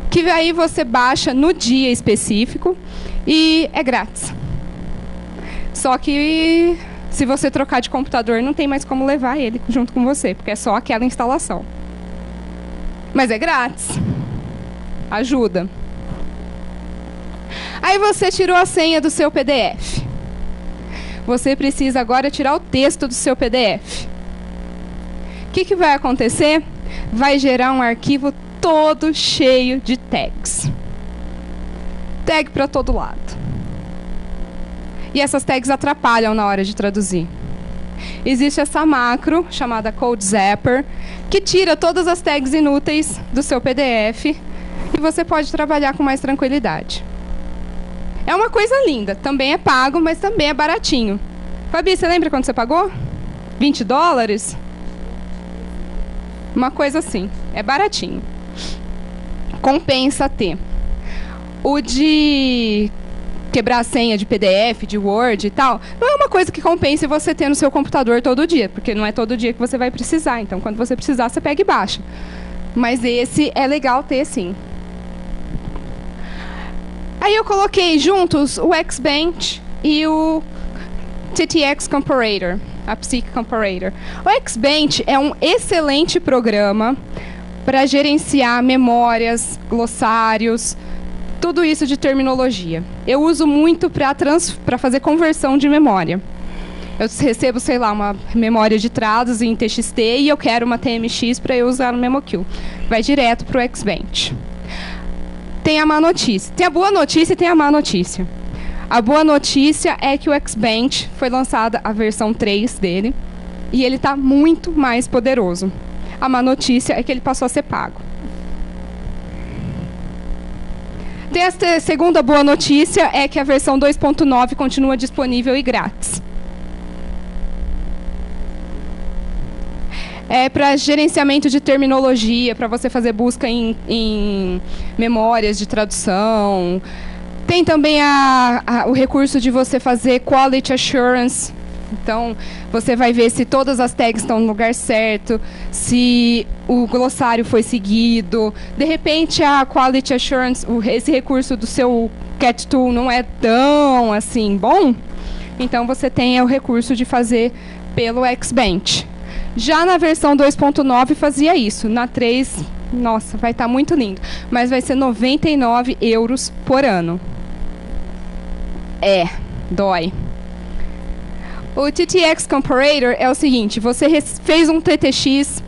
Que aí você baixa no dia específico e é grátis. Só que se você trocar de computador, não tem mais como levar ele junto com você, porque é só aquela instalação. Mas é grátis. Ajuda. Aí você tirou a senha do seu PDF. Você precisa agora tirar o texto do seu PDF. O que vai acontecer? Vai gerar um arquivo todo cheio de tags. Tag para todo lado. E essas tags atrapalham na hora de traduzir. Existe essa macro, chamada Code Zapper, que tira todas as tags inúteis do seu PDF e você pode trabalhar com mais tranquilidade. É uma coisa linda. Também é pago, mas também é baratinho. Fabi, você lembra quanto você pagou? $20? Uma coisa assim. É baratinho. Compensa ter. O de quebrar a senha de PDF, de Word e tal, não é uma coisa que compense você ter no seu computador todo dia, porque não é todo dia que você vai precisar. Então, quando você precisar, você pega e baixa. Mas esse é legal ter, sim. Aí eu coloquei juntos o Xbench e o TTX Comparator, a Psych Comparator. O Xbench é um excelente programa para gerenciar memórias, glossários, tudo isso de terminologia. Eu uso muito para fazer conversão de memória. Eu recebo, sei lá, uma memória de trados em TXT e eu quero uma TMX para eu usar no MemoQ. Vai direto para o Xbench. Tem a má notícia. Tem a boa notícia e tem a má notícia. A boa notícia é que o Xbench foi lançada a versão 3 dele e ele está muito mais poderoso. A má notícia é que ele passou a ser pago. Tem a segunda boa notícia, é que a versão 2.9 continua disponível e grátis. É para gerenciamento de terminologia, para você fazer busca em memórias de tradução. Tem também o recurso de você fazer Quality Assurance. Então, você vai ver se todas as tags estão no lugar certo, se o glossário foi seguido. De repente, a Quality Assurance, esse recurso do seu Cat Tool não é tão assim bom. Então, você tem o recurso de fazer pelo Xbench. Já na versão 2.9 fazia isso. Na 3, nossa, vai estar muito lindo. Mas vai ser €99 por ano. Dói. O TTX Comparator é o seguinte, você fez um TTX,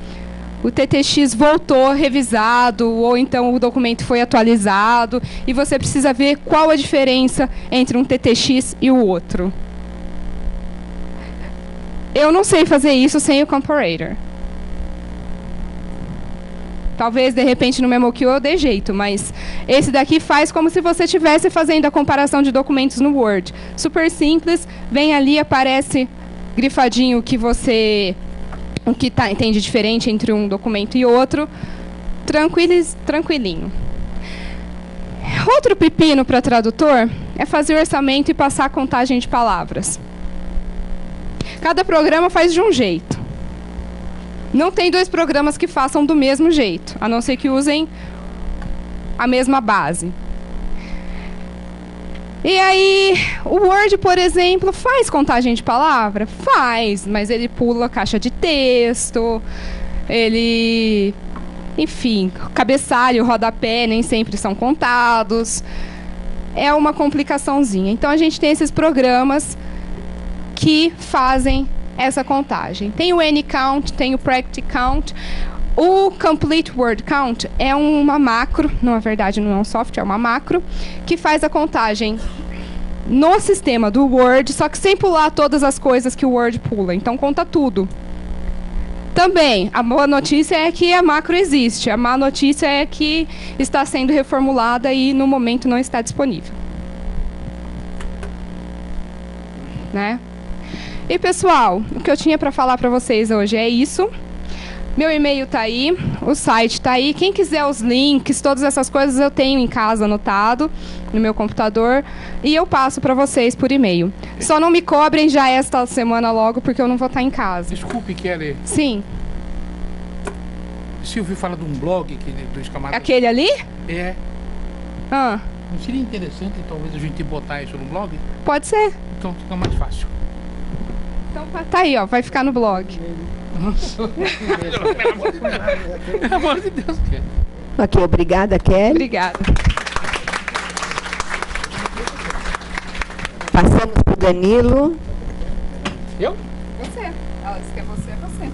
o TTX voltou revisado, ou então o documento foi atualizado, e você precisa ver qual a diferença entre um TTX e o outro. Eu não sei fazer isso sem o Comparator. Talvez, de repente, no MemoQ eu dê jeito, mas esse daqui faz como se você estivesse fazendo a comparação de documentos no Word. Super simples, vem ali, aparece grifadinho o que tem de diferente entre um documento e outro. Tranquilinho. Outro pepino para tradutor é fazer orçamento e passar a contagem de palavras. Cada programa faz de um jeito. Não tem dois programas que façam do mesmo jeito, a não ser que usem a mesma base. E aí, o Word, por exemplo, faz contagem de palavra? Faz, mas ele pula a caixa de texto, ele... Enfim, cabeçalho, rodapé, nem sempre são contados. É uma complicaçãozinha. Então, a gente tem esses programas que fazem essa contagem. Tem o Anycount, tem o Practice Count. O Complete Word Count é uma macro, na verdade não é um software, é uma macro, que faz a contagem no sistema do Word, só que sem pular todas as coisas que o Word pula. Então conta tudo. Também, a boa notícia é que a macro existe. A má notícia é que está sendo reformulada e no momento não está disponível. Né? E pessoal, o que eu tinha para falar para vocês hoje é isso. Meu e-mail está aí, o site está aí. Quem quiser os links, todas essas coisas eu tenho em casa anotado no meu computador e eu passo para vocês por e-mail. Só não me cobrem já esta semana logo, porque eu não vou estar em casa. Desculpe, Kelly. Sim. Silvio fala de um blog dos camaradas. Aquele ali? É. Ah, Não seria interessante talvez a gente botar isso no blog? pode ser. Então fica mais fácil. Então tá aí, ó, vai ficar no blog. Pelo amor de Deus, Kelly. Ok, obrigada, Kelly. Obrigada. Passamos para o Danilo. Eu? Você. Ela disse que é você, é você.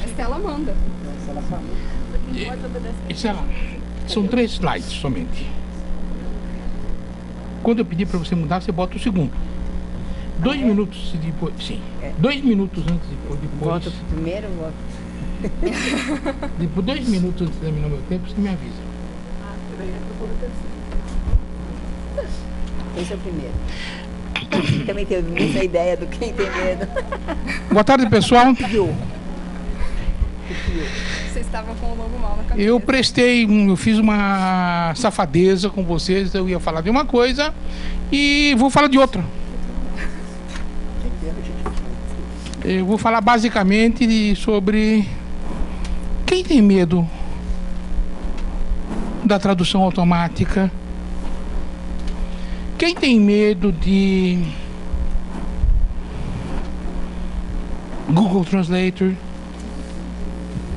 A Estela manda. Isso é lá. São 3 slides somente. Quando eu pedir para você mudar, você bota o segundo. 2 minutos depois. Sim. 2 minutos antes depois. Volta para o primeiro, volta. Depois 2 minutos antes de terminar o meu tempo, você me avisa. Esse é o primeiro. Também teve muita ideia do quem tem medo. Boa tarde, pessoal. Vocês estavam com o logo mal na cabeça. Eu fiz uma safadeza com vocês. Eu ia falar de uma coisa e vou falar de outra. Eu vou falar basicamente sobre quem tem medo da tradução automática, quem tem medo de Google Translator.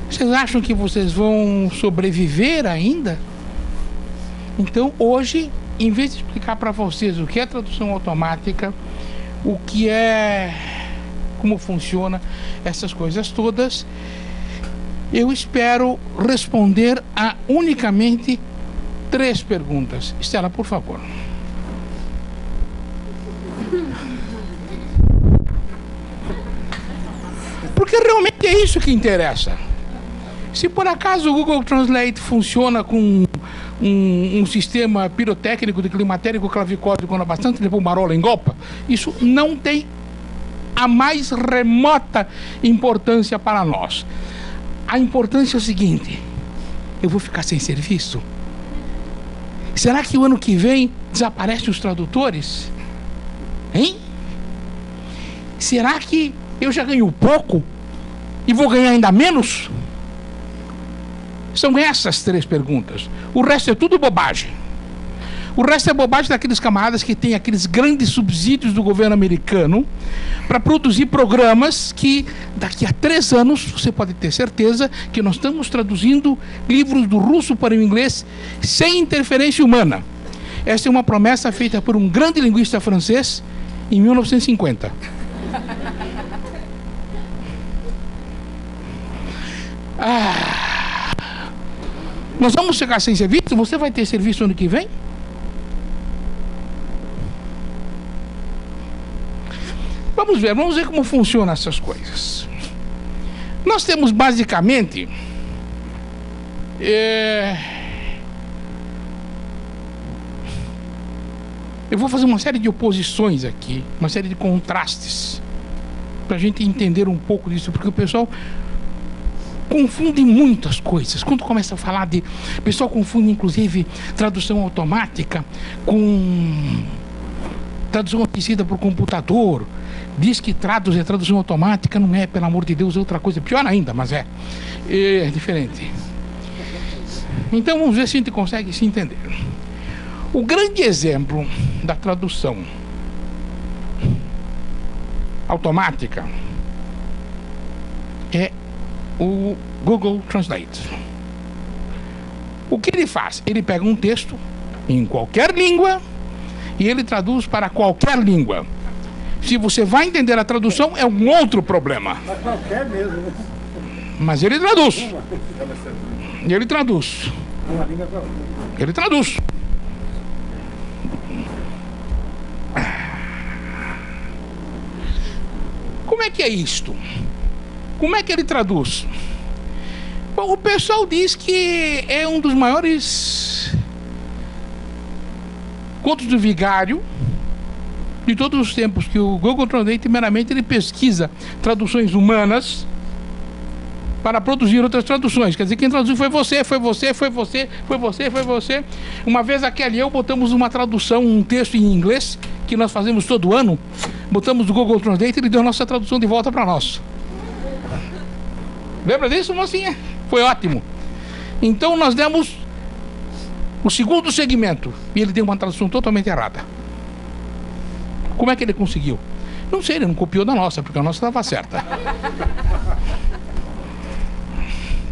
Vocês acham que vocês vão sobreviver ainda? Então hoje, em vez de explicar para vocês o que é tradução automática, o que é, como funciona, essas coisas todas, eu espero responder a unicamente 3 perguntas. Estela, por favor. Porque realmente é isso que interessa. Se por acaso o Google Translate funciona com um sistema pirotécnico de climatérico clavicódico na bastante de Pumarola em Gopa, isso não tem a mais remota importância para nós. A importância é o seguinte: eu vou ficar sem serviço? Será que o ano que vem desaparecem os tradutores? Hein? Será que eu já ganho pouco e vou ganhar ainda menos? São essas 3 perguntas. O resto é tudo bobagem. O resto é bobagem daqueles camaradas que têm aqueles grandes subsídios do governo americano para produzir programas que daqui a 3 anos você pode ter certeza que nós estamos traduzindo livros do russo para o inglês sem interferência humana. Essa é uma promessa feita por um grande linguista francês em 1950. Nós vamos chegar sem serviço? Você vai ter serviço ano que vem? Vamos ver como funcionam essas coisas. Nós temos basicamente eu vou fazer uma série de oposições aqui, uma série de contrastes, para a gente entender um pouco disso, porque o pessoal confunde muitas coisas. Quando começa a falar de... O pessoal confunde, inclusive, tradução automática com tradução assistida por computador. Diz que é tradução automática, não é, pelo amor de Deus, é outra coisa. Pior ainda, mas é diferente. Então, vamos ver se a gente consegue se entender. O grande exemplo da tradução automática é o Google Translate. O que ele faz? Ele pega um texto em qualquer língua e ele traduz para qualquer língua. Se você vai entender a tradução, é um outro problema. Mas qualquer mesmo, né? Mas ele traduz. Ele traduz. Uma língua pra outra. Ele traduz. Como é que é isto? Como é que ele traduz? Bom, o pessoal diz que é um dos maiores contos do vigário de todos os tempos, que o Google Translate meramente ele pesquisa traduções humanas para produzir outras traduções. Quer dizer, quem traduziu foi você. Uma vez a Kelly e eu botamos uma tradução, um texto em inglês, que nós fazemos todo ano, botamos o Google Translate e ele deu a nossa tradução de volta para nós. Lembra disso, mocinha? Foi ótimo. Então nós demos o segundo segmento e ele deu uma tradução totalmente errada. Como é que ele conseguiu? Não sei, ele não copiou da nossa, porque a nossa estava certa.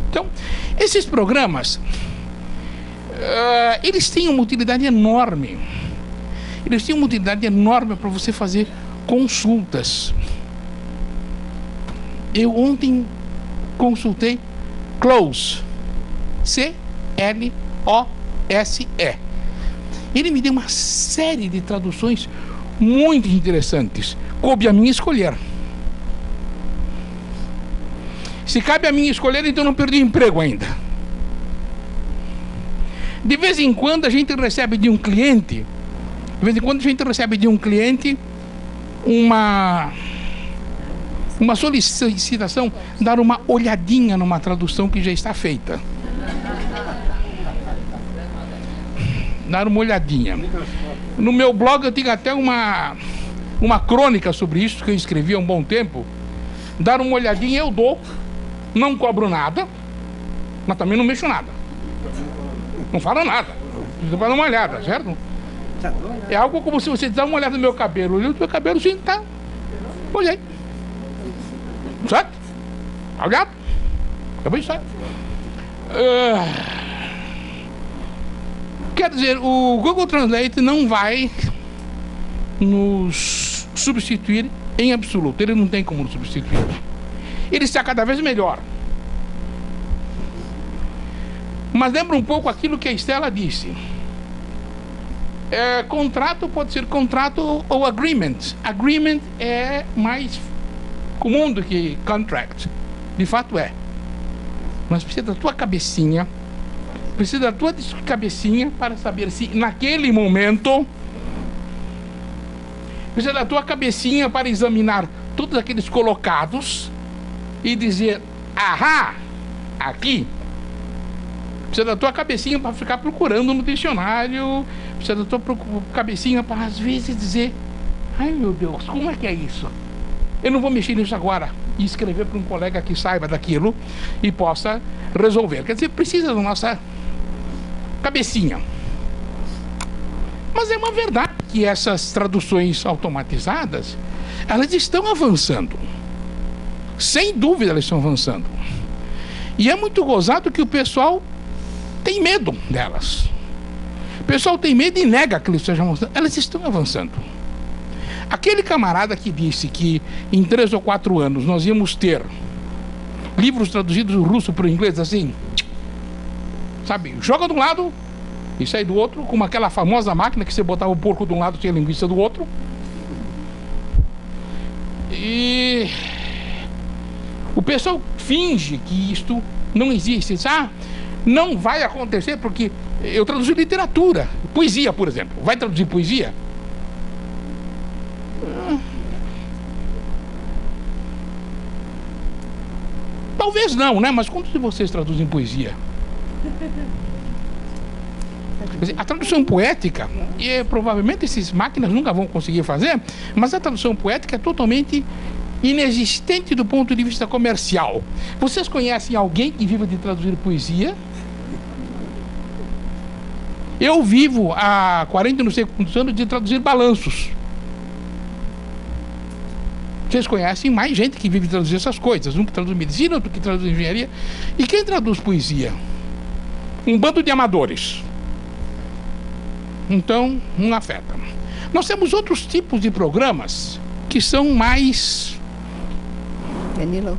Então, esses programas, eles têm uma utilidade enorme. Eles têm uma utilidade enorme para você fazer consultas. Eu ontem consultei Close, C-L-O-S-E. Ele me deu uma série de traduções muito interessantes. Coube a mim escolher. Se cabe a mim escolher, então não perdi o emprego ainda. De vez em quando a gente recebe de um cliente, uma solicitação, dar uma olhadinha numa tradução que já está feita. Dar uma olhadinha. No meu blog eu tenho até uma crônica sobre isso que eu escrevi há um bom tempo. Dar uma olhadinha eu dou. Não cobro nada, mas também não mexo nada. Não falo nada. Você vai dar uma olhada, certo? É algo como se você dá uma olhada no meu cabelo. Olhei o meu cabelo, sim, tá. Olhei. Certo? Olhado? Acabei de sair. Quer dizer, o Google Translate não vai nos substituir em absoluto. Ele não tem como nos substituir. Ele está cada vez melhor. Mas lembra um pouco aquilo que a Estela disse. Contrato pode ser contrato ou agreement. Agreement é mais comum do que contract. De fato é. Mas precisa da tua cabecinha. Precisa da tua cabecinha para saber se naquele momento. Precisa da tua cabecinha para examinar todos aqueles colocados e dizer, ahá, aqui. Precisa da tua cabecinha para ficar procurando no dicionário. Precisa da tua cabecinha para às vezes dizer, ai meu Deus, como é que é isso? Eu não vou mexer nisso agora. E escrever para um colega que saiba daquilo e possa resolver. Quer dizer, precisa da nossa cabecinha. Mas é uma verdade que essas traduções automatizadas, elas estão avançando. Sem dúvida elas estão avançando. E é muito gozado que o pessoal tem medo delas. O pessoal tem medo e nega que eles estejam avançando. Elas estão avançando. Aquele camarada que disse que em 3 ou 4 anos nós íamos ter livros traduzidos do russo para o inglês assim, sabe, joga de um lado e sai do outro, como aquela famosa máquina que você botava o porco de um lado e tinha a linguiça do outro. E o pessoal finge que isto não existe. Diz, não vai acontecer porque eu traduzi literatura, poesia, por exemplo. Vai traduzir poesia? Talvez não, né? Mas quantos de vocês traduzem poesia? A tradução poética, e provavelmente essas máquinas nunca vão conseguir fazer, mas a tradução poética é totalmente inexistente do ponto de vista comercial. Vocês conhecem alguém que viva de traduzir poesia? Eu vivo há 40 não sei quantos anos de traduzir balanços. Vocês conhecem mais gente que vive de traduzir essas coisas. Um que traduz medicina, outro que traduz engenharia. E quem traduz poesia? Um bando de amadores. Então, não afeta. Nós temos outros tipos de programas que são mais... Danilo.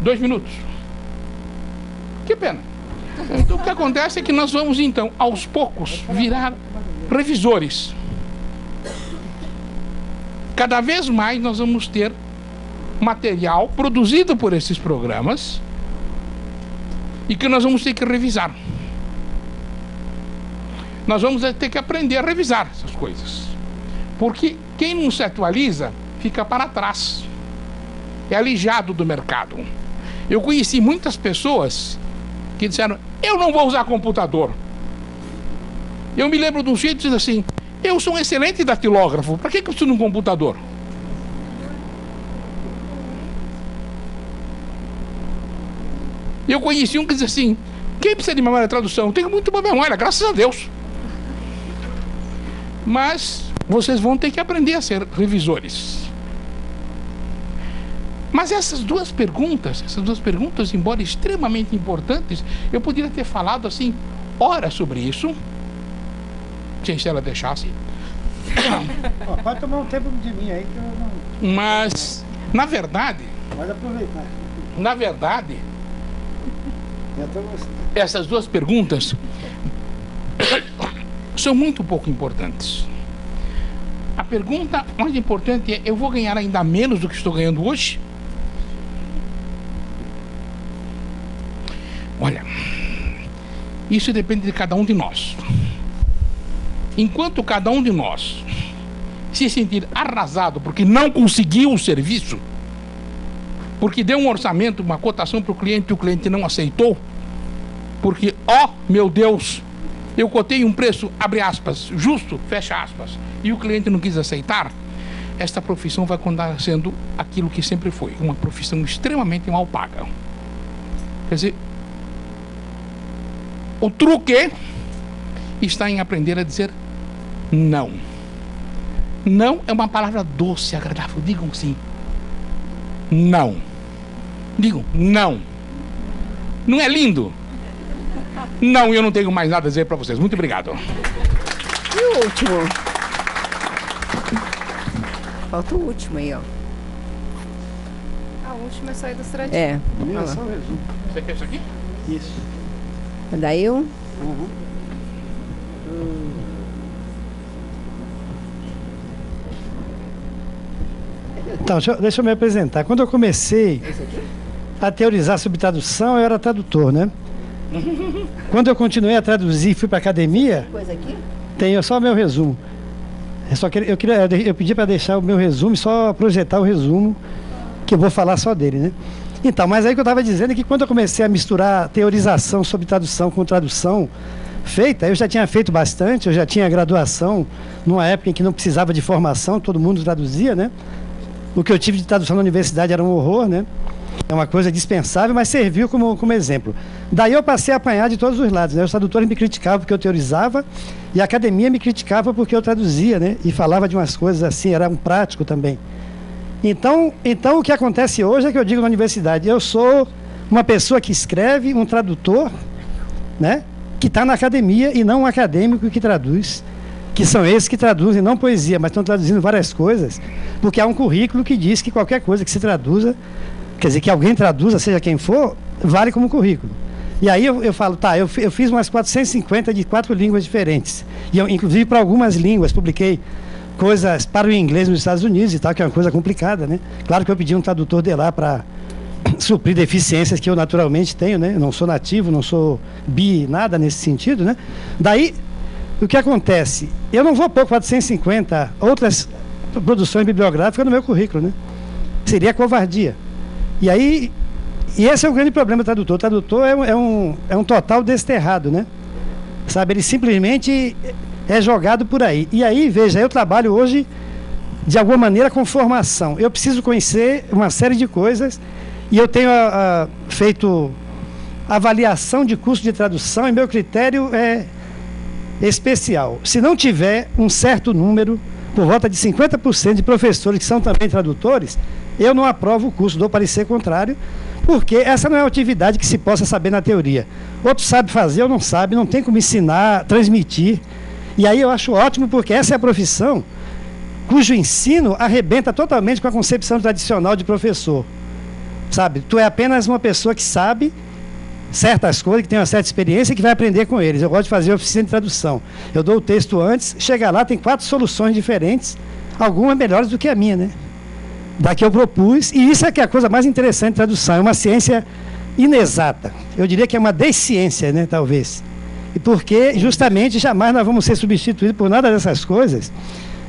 2 minutos. Que pena. Então, o que acontece é que nós vamos, então, aos poucos, virar revisores. Cada vez mais nós vamos ter material produzido por esses programas e que nós vamos ter que revisar. Nós vamos ter que aprender a revisar essas coisas. Porque quem não se atualiza fica para trás. É alijado do mercado. Eu conheci muitas pessoas que disseram, eu não vou usar computador. Eu me lembro de um jeito que diz assim, eu sou um excelente datilógrafo, para que eu preciso de um computador? Eu conheci um que diz assim, quem precisa de memória de tradução? Eu tenho muito boa memória, graças a Deus. Mas vocês vão ter que aprender a ser revisores. Mas essas duas perguntas, embora extremamente importantes, eu poderia ter falado assim, horas sobre isso, se ela deixasse. Pode tomar um tempo de mim aí que eu não... Mas, na verdade... Pode aproveitar. Na verdade, essas duas perguntas são muito pouco importantes. A pergunta mais importante é, eu vou ganhar ainda menos do que estou ganhando hoje? Olha, isso depende de cada um de nós. Enquanto cada um de nós se sentir arrasado porque não conseguiu o serviço, porque deu um orçamento, uma cotação para o cliente e o cliente não aceitou, porque, ó, meu Deus, eu cotei um preço, abre aspas, justo, fecha aspas, e o cliente não quis aceitar, esta profissão vai continuar sendo aquilo que sempre foi, uma profissão extremamente mal paga. Quer dizer, o truque está em aprender a dizer não. Não é uma palavra doce, agradável. Digam sim. Não. Digam não. Não é lindo? Não, eu não tenho mais nada a dizer para vocês. Muito obrigado. E o último? Falta o último aí, ó. A última é só ilustrativa. É. É só o resumo. Você quer isso aqui? Isso. Daí eu... Uhum. Então, deixa eu me apresentar. Quando eu comecei a teorizar sobre tradução, eu era tradutor, né? Quando eu continuei a traduzir e fui para a academia, Coisa aqui? tenho só o meu resumo. Eu pedi para deixar o meu resumo e só projetar o resumo, que eu vou falar só dele, né? Então, mas aí o que eu estava dizendo é que quando eu comecei a misturar teorização sobre tradução com tradução feita, eu já tinha feito bastante, eu já tinha graduação, numa época em que não precisava de formação, todo mundo traduzia, né? O que eu tive de tradução na universidade era um horror, né? É uma coisa dispensável, mas serviu como exemplo. Daí eu passei a apanhar de todos os lados, né? Os tradutores me criticavam porque eu teorizava e a academia me criticava porque eu traduzia, né? E falava de umas coisas assim, era um prático também. Então o que acontece hoje é que eu digo na universidade, eu sou uma pessoa que escreve, um tradutor, né? Que está na academia e não um acadêmico que traduz, que são esses que traduzem não poesia, mas estão traduzindo várias coisas, porque há um currículo que diz que qualquer coisa que se traduza, quer dizer, que alguém traduza, seja quem for, vale como currículo. E aí eu falo, tá, eu fiz umas 450 de 4 línguas diferentes, e eu, inclusive para algumas línguas, publiquei coisas para o inglês nos Estados Unidos e tal, que é uma coisa complicada, né? Claro que eu pedi um tradutor de lá para suprir deficiências que eu naturalmente tenho, né? Eu não sou nativo, não sou nada nesse sentido, né? Daí, o que acontece? Eu não vou pôr 450 outras produções bibliográficas no meu currículo, né? Seria covardia. E aí, esse é o grande problema do tradutor. O tradutor é um total desterrado, né? Sabe, ele simplesmente é jogado por aí. E aí, veja, eu trabalho hoje, de alguma maneira, com formação. Eu preciso conhecer uma série de coisas e eu tenho feito avaliação de curso de tradução e meu critério é especial. Se não tiver um certo número, por volta de 50% de professores que são também tradutores, eu não aprovo o curso, dou parecer contrário, porque essa não é uma atividade que se possa saber na teoria. Outro sabe fazer, ou não sabe, não tem como ensinar, transmitir. E aí eu acho ótimo, porque essa é a profissão cujo ensino arrebenta totalmente com a concepção tradicional de professor. Sabe? Tu é apenas uma pessoa que sabe certas coisas, que tem uma certa experiência e que vai aprender com eles. Eu gosto de fazer oficina de tradução. Eu dou o texto antes, chega lá, tem 4 soluções diferentes, algumas melhores do que a minha, né? Da que eu propus, e isso é que é a coisa mais interessante de tradução, é uma ciência inexata. Eu diria que é uma desciência, né, talvez. E porque, justamente, jamais nós vamos ser substituídos por nada dessas coisas,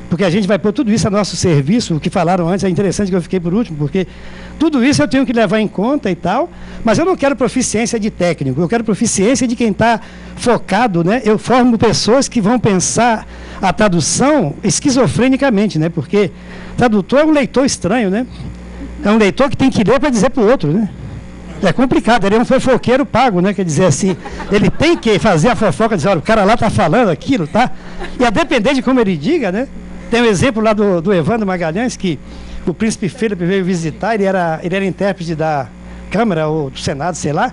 porque a gente vai pôr tudo isso a nosso serviço. O que falaram antes é interessante, que eu fiquei por último, porque tudo isso eu tenho que levar em conta e tal, mas eu não quero proficiência de técnico, eu quero proficiência de quem está focado, né? Eu formo pessoas que vão pensar a tradução esquizofrenicamente, né? Porque tradutor é um leitor estranho, né? É um leitor que tem que ler para dizer para o outro, né? É complicado, ele é um fofoqueiro pago, né? Quer dizer assim, ele tem que fazer a fofoca, dizer, olha, o cara lá está falando aquilo, tá? E a depender de como ele diga, né? Tem um exemplo lá do Evandro Magalhães, que o príncipe Felipe veio visitar, ele era intérprete da Câmara ou do Senado, sei lá,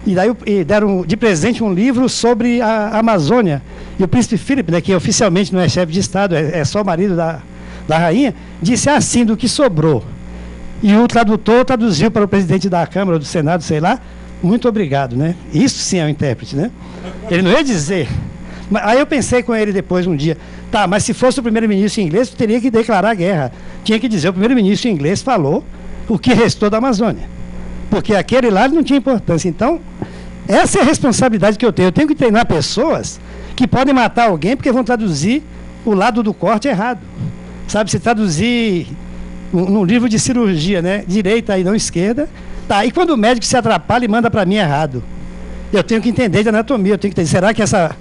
e daí deram de presente um livro sobre a Amazônia. E o príncipe Felipe, né, que oficialmente não é chefe de Estado, é só marido da rainha, disse assim, do que sobrou. E o tradutor traduziu para o presidente da Câmara ou do Senado, sei lá, muito obrigado, né? Isso sim é um intérprete, né? Ele não ia dizer. Aí eu pensei com ele depois um dia, tá, mas se fosse o primeiro-ministro inglês, tu teria que declarar guerra. Tinha que dizer, o primeiro-ministro inglês falou o que restou da Amazônia. Porque aquele lá não tinha importância. Então, essa é a responsabilidade que eu tenho. Eu tenho que treinar pessoas que podem matar alguém porque vão traduzir o lado do corte errado. Sabe, se traduzir num livro de cirurgia, né, direita e não esquerda, tá, e quando o médico se atrapalha e manda para mim errado, eu tenho que entender de anatomia, eu tenho que entender, será que essa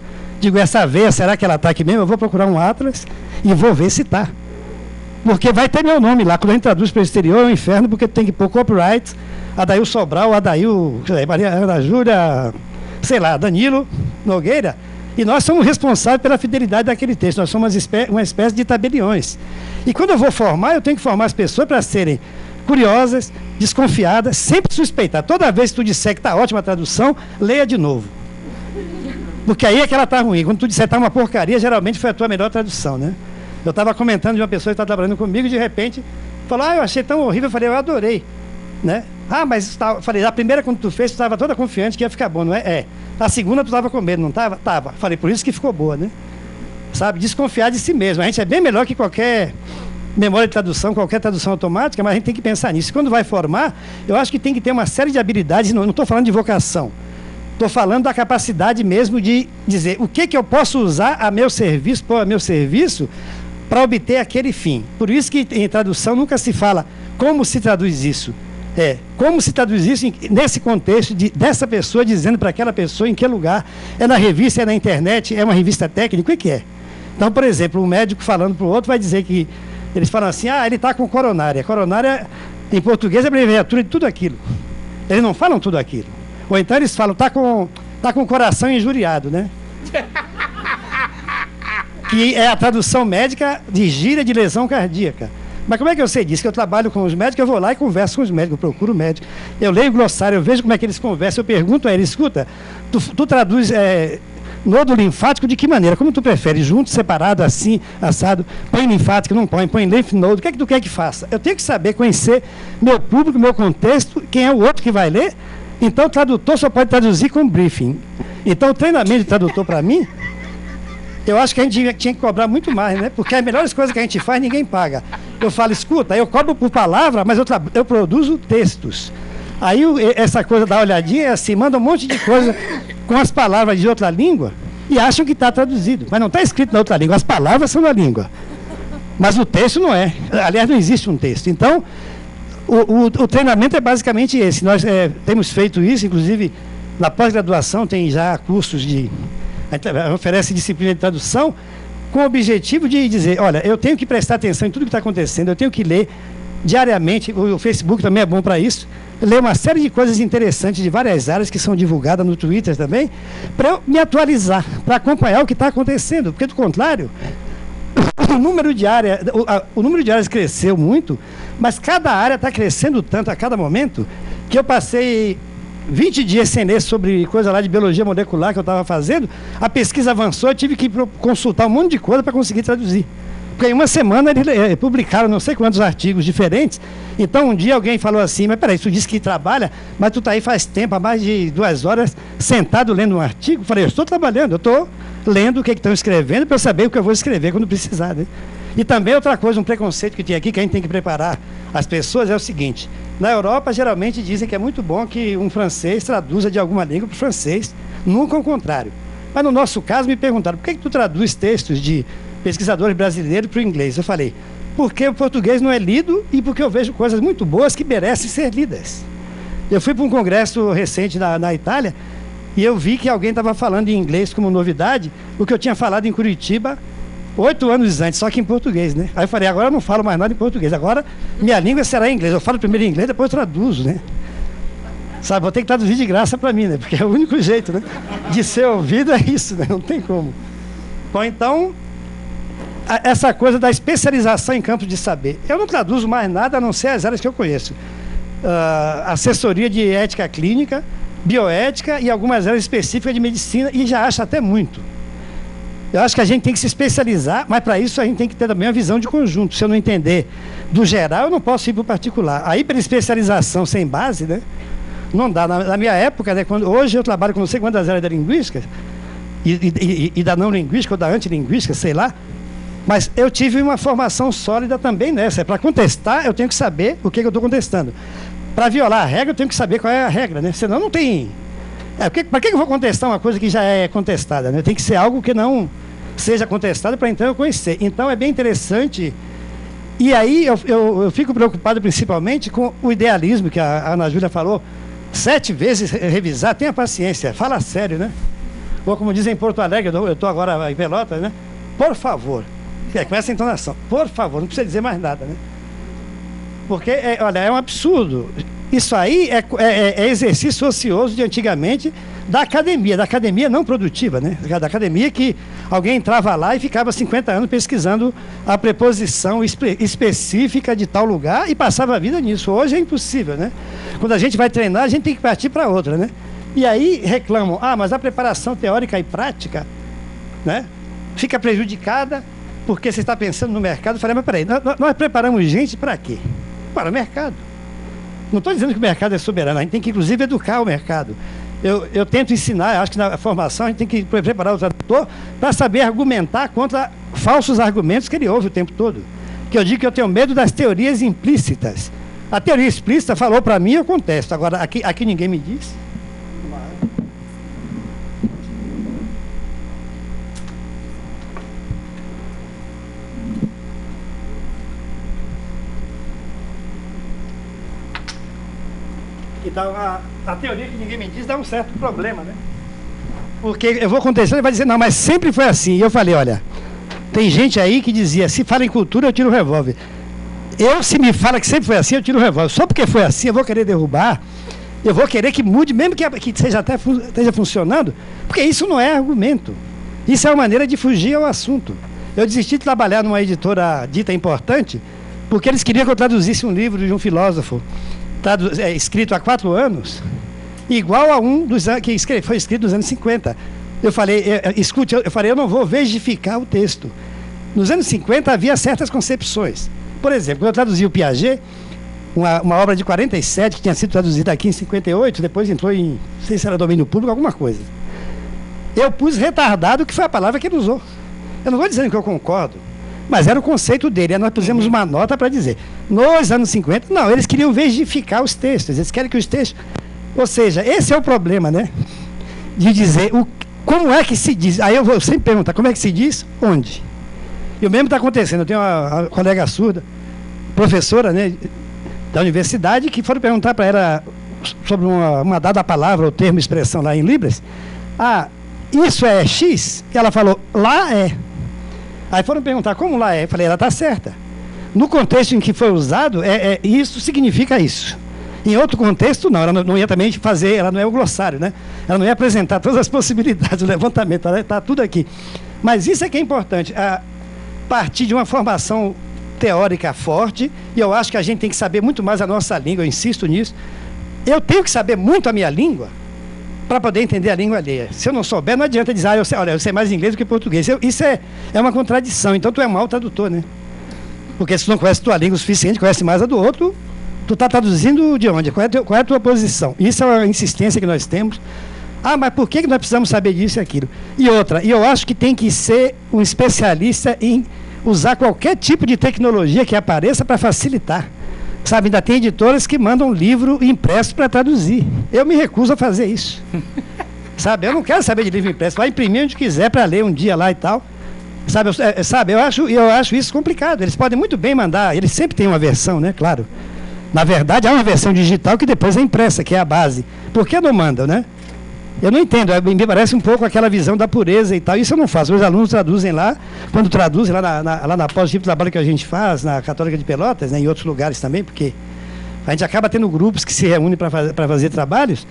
veia, será que ela está aqui mesmo? Eu vou procurar um atlas e vou ver se está. Porque vai ter meu nome lá, quando a gente traduz para o exterior é um inferno, porque tem que pôr copyright, Adail Sobral, Adail, Maria Ana Júlia, sei lá, Danilo Nogueira, e nós somos responsáveis pela fidelidade daquele texto, nós somos uma espécie de tabeliões. E quando eu vou formar, eu tenho que formar as pessoas para serem curiosas, desconfiadas, sempre suspeitar. Toda vez que tu disser que está ótima a tradução, leia de novo. Porque aí é que ela está ruim. Quando tu disser que está uma porcaria, geralmente foi a tua melhor tradução, né? Eu estava comentando de uma pessoa que está trabalhando comigo e de repente falou, eu achei tão horrível. Eu falei, eu adorei, né? Mas falei, a primeira quando tu fez, tu estava toda confiante que ia ficar bom, não é? É. A segunda tu estava com medo, não estava? Estava. Falei, por isso que ficou boa, né? Sabe, desconfiar de si mesmo. A gente é bem melhor que qualquer memória de tradução, qualquer tradução automática, mas a gente tem que pensar nisso. E quando vai formar, eu acho que tem que ter uma série de habilidades, não estou falando de vocação, estou falando da capacidade mesmo de dizer o que eu posso usar a meu serviço, pôr a meu serviço, para obter aquele fim. Por isso que em tradução nunca se fala como se traduz isso. Como se traduz isso nesse contexto dessa pessoa dizendo para aquela pessoa em que lugar. É na revista, é na internet, é uma revista técnica, o que é? Então, por exemplo, um médico falando para o outro vai dizer que eles falam assim, ele está com coronária. Coronária, em português, é abreviatura de tudo aquilo. Eles não falam tudo aquilo. Ou então eles falam, está com o coração injuriado, né? Que é a tradução médica de gíria de lesão cardíaca. Mas como é que eu sei disso? Que eu trabalho com os médicos, eu vou lá e converso com os médicos, eu procuro o médico. Eu leio o glossário, eu vejo como é que eles conversam, eu pergunto a eles, escuta, tu traduz nodo linfático de que maneira? Como tu prefere? Junto, separado, assim, assado? Põe linfático, não põe lymph node, o que é que tu quer que faça? Eu tenho que saber conhecer meu público, meu contexto, quem é o outro que vai ler. Então o tradutor só pode traduzir com briefing. Então o treinamento de tradutor para mim, eu acho que a gente tinha que cobrar muito mais, né? Porque as melhores coisas que a gente faz, ninguém paga. Eu falo, escuta, eu cobro por palavra, mas eu produzo textos. Aí essa coisa da olhadinha é assim, manda um monte de coisa com as palavras de outra língua e acham que está traduzido. Mas não está escrito na outra língua, as palavras são da língua. Mas o texto não é. Aliás, não existe um texto. Então, o treinamento é basicamente esse. Nós temos feito isso, inclusive, na pós-graduação tem já cursos a gente oferece disciplina de tradução com o objetivo de dizer, olha, eu tenho que prestar atenção em tudo que está acontecendo, eu tenho que ler diariamente, o Facebook também é bom para isso, ler uma série de coisas interessantes de várias áreas que são divulgadas no Twitter também, para eu me atualizar, para acompanhar o que está acontecendo, porque do contrário, o número de áreas cresceu muito, mas cada área está crescendo tanto a cada momento, que eu passei 20 dias sem ler sobre coisa lá de biologia molecular que eu estava fazendo, a pesquisa avançou, eu tive que consultar um monte de coisa para conseguir traduzir. Porque em uma semana eles publicaram não sei quantos artigos diferentes. Então, um dia alguém falou assim, mas peraí, tu disse que trabalha, mas tu está aí faz tempo, há mais de 2 horas, sentado lendo um artigo. Eu falei, eu estou trabalhando, eu estou lendo o que estão escrevendo para eu saber o que eu vou escrever quando precisar, né? E também outra coisa, um preconceito que tem aqui, que a gente tem que preparar as pessoas, é o seguinte: na Europa, geralmente dizem que é muito bom que um francês traduza de alguma língua para o francês, nunca o contrário. Mas no nosso caso, me perguntaram, por que tu traduz textos de pesquisadores brasileiros para o inglês? Eu falei, porque o português não é lido e porque eu vejo coisas muito boas que merecem ser lidas. Eu fui para um congresso recente na Itália e eu vi que alguém estava falando em inglês como novidade o que eu tinha falado em Curitiba 8 anos antes, só que em português, né? Aí eu falei, agora eu não falo mais nada em português, agora minha língua será em inglês. Eu falo primeiro em inglês, depois eu traduzo, né? Sabe, vou ter que traduzir de graça para mim, né? Porque é o único jeito, né? De ser ouvido é isso, né? Não tem como. Bom, então, essa coisa da especialização em campos de saber. Eu não traduzo mais nada a não ser as áreas que eu conheço. Assessoria de ética clínica, bioética e algumas áreas específicas de medicina, e já acho até muito. Eu acho que a gente tem que se especializar, mas para isso a gente tem que ter também uma visão de conjunto. Se eu não entender do geral, eu não posso ir para o particular. A hiperespecialização sem base, né? Não dá. Na minha época, né, hoje eu trabalho com não sei quantas áreas da linguística, e da não linguística ou da antilinguística, sei lá, mas eu tive uma formação sólida também nessa. Para contestar, eu tenho que saber o que eu estou contestando. Para violar a regra, eu tenho que saber qual é a regra, né? Senão não tem... para que eu vou contestar uma coisa que já é contestada, né? Tem que ser algo que não seja contestado para então eu conhecer. Então é bem interessante. E aí eu fico preocupado principalmente com o idealismo que a Ana Júlia falou. 7 vezes revisar, tenha paciência, fala sério, né? Ou como dizem em Porto Alegre, eu estou agora em Pelotas, né? Por favor, com essa entonação, por favor, não precisa dizer mais nada, né? Porque, olha, é um absurdo. Isso aí é exercício ocioso de antigamente da academia não produtiva, né? Da academia que alguém entrava lá e ficava 50 anos pesquisando a preposição específica de tal lugar e passava a vida nisso. Hoje é impossível, né? Quando a gente vai treinar, a gente tem que partir para outra, né? E aí reclamam, mas a preparação teórica e prática, né, fica prejudicada porque você está pensando no mercado. Eu falei, mas peraí, nós preparamos gente para quê? Para o mercado. Não estou dizendo que o mercado é soberano, a gente tem que, inclusive, educar o mercado. Eu tento ensinar, acho que na formação a gente tem que preparar o tradutor para saber argumentar contra falsos argumentos que ele ouve o tempo todo. Que eu digo que eu tenho medo das teorias implícitas. A teoria explícita falou para mim, eu contesto. Agora, aqui ninguém me diz. Então, a teoria que ninguém me diz dá um certo problema, né? Porque eu vou contestar, ele vai dizer, não, mas sempre foi assim. E eu falei, olha, tem gente aí que dizia, se fala em cultura, eu tiro o revólver. Se me fala que sempre foi assim, eu tiro o revólver. Só porque foi assim, eu vou querer derrubar, eu vou querer que mude, mesmo que esteja funcionando, porque isso não é argumento. Isso é uma maneira de fugir ao assunto. Eu desisti de trabalhar numa editora dita importante, porque eles queriam que eu traduzisse um livro de um filósofo escrito há 4 anos, igual a um que foi escrito nos anos 50. Eu falei, escute, eu não vou vejificar o texto. Nos anos 50 havia certas concepções. Por exemplo, quando eu traduzi o Piaget, uma obra de 47, que tinha sido traduzida aqui em 58, depois entrou em, não sei se era domínio público, alguma coisa. Eu pus retardado, que foi a palavra que ele usou. Eu não vou dizendo que eu concordo, mas era o conceito dele. Aí nós pusemos uma nota para dizer, nos anos 50, não, eles queriam vejificar os textos, eles querem que os textos... Ou seja, esse é o problema, né? De dizer, como é que se diz? Aí eu vou sempre perguntar, como é que se diz? Onde? E o mesmo está acontecendo. Eu tenho uma colega surda, professora, né, da universidade, que foram perguntar para ela sobre uma dada palavra, ou termo, expressão lá em Libras. Isso é X? E ela falou, lá é. Aí foram perguntar, como lá é? Eu falei, ela está certa. No contexto em que foi usado, isso significa isso. Em outro contexto, não. Ela não ia também fazer, ela não é o glossário, né? Ela não ia apresentar todas as possibilidades, o levantamento, está tudo aqui. Mas isso é que é importante. A partir de uma formação teórica forte, e eu acho que a gente tem que saber muito mais a nossa língua, eu insisto nisso. Eu tenho que saber muito a minha língua, para poder entender a língua alheia. Se eu não souber, não adianta dizer, eu sei mais inglês do que português. Isso é uma contradição. Então, tu é mau tradutor, né? Porque se tu não conhece a tua língua o suficiente, conhece mais a do outro, tu está traduzindo de onde? Qual é a tua posição? Isso é uma insistência que nós temos. Mas por que nós precisamos saber disso e aquilo? E outra, eu acho que tem que ser um especialista em usar qualquer tipo de tecnologia que apareça para facilitar. Sabe, ainda tem editoras que mandam livro impresso para traduzir. Eu me recuso a fazer isso. Sabe, eu não quero saber de livro impresso. Vai imprimir onde quiser para ler um dia lá e tal. Sabe, eu acho isso complicado. Eles podem muito bem mandar, eles sempre têm uma versão, né? Claro. Na verdade, há uma versão digital que depois é impressa, que é a base. Por que não mandam, né? Eu não entendo, me parece um pouco aquela visão da pureza e tal. Isso eu não faço. Os alunos traduzem lá, quando traduzem lá na pós-tipo de trabalho que a gente faz, na Católica de Pelotas, né, em outros lugares também, porque a gente acaba tendo grupos que se reúnem para fazer trabalhos,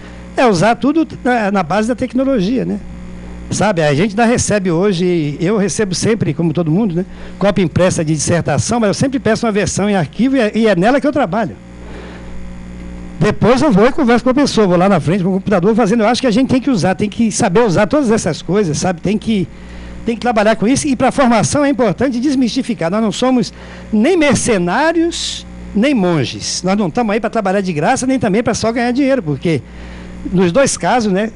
usar tudo na base da tecnologia, né? Sabe, a gente ainda recebe hoje, eu recebo sempre, como todo mundo, né, cópia impressa de dissertação, mas eu sempre peço uma versão em arquivo e é nela que eu trabalho. Depois eu vou e converso com a pessoa, vou lá na frente com o computador fazendo. Eu acho que a gente tem que usar, tem que saber usar todas essas coisas, sabe? Tem que trabalhar com isso. E para a formação é importante desmistificar. Nós não somos nem mercenários, nem monges. Nós não estamos aí para trabalhar de graça, nem também para só ganhar dinheiro, porque nos dois casos, né?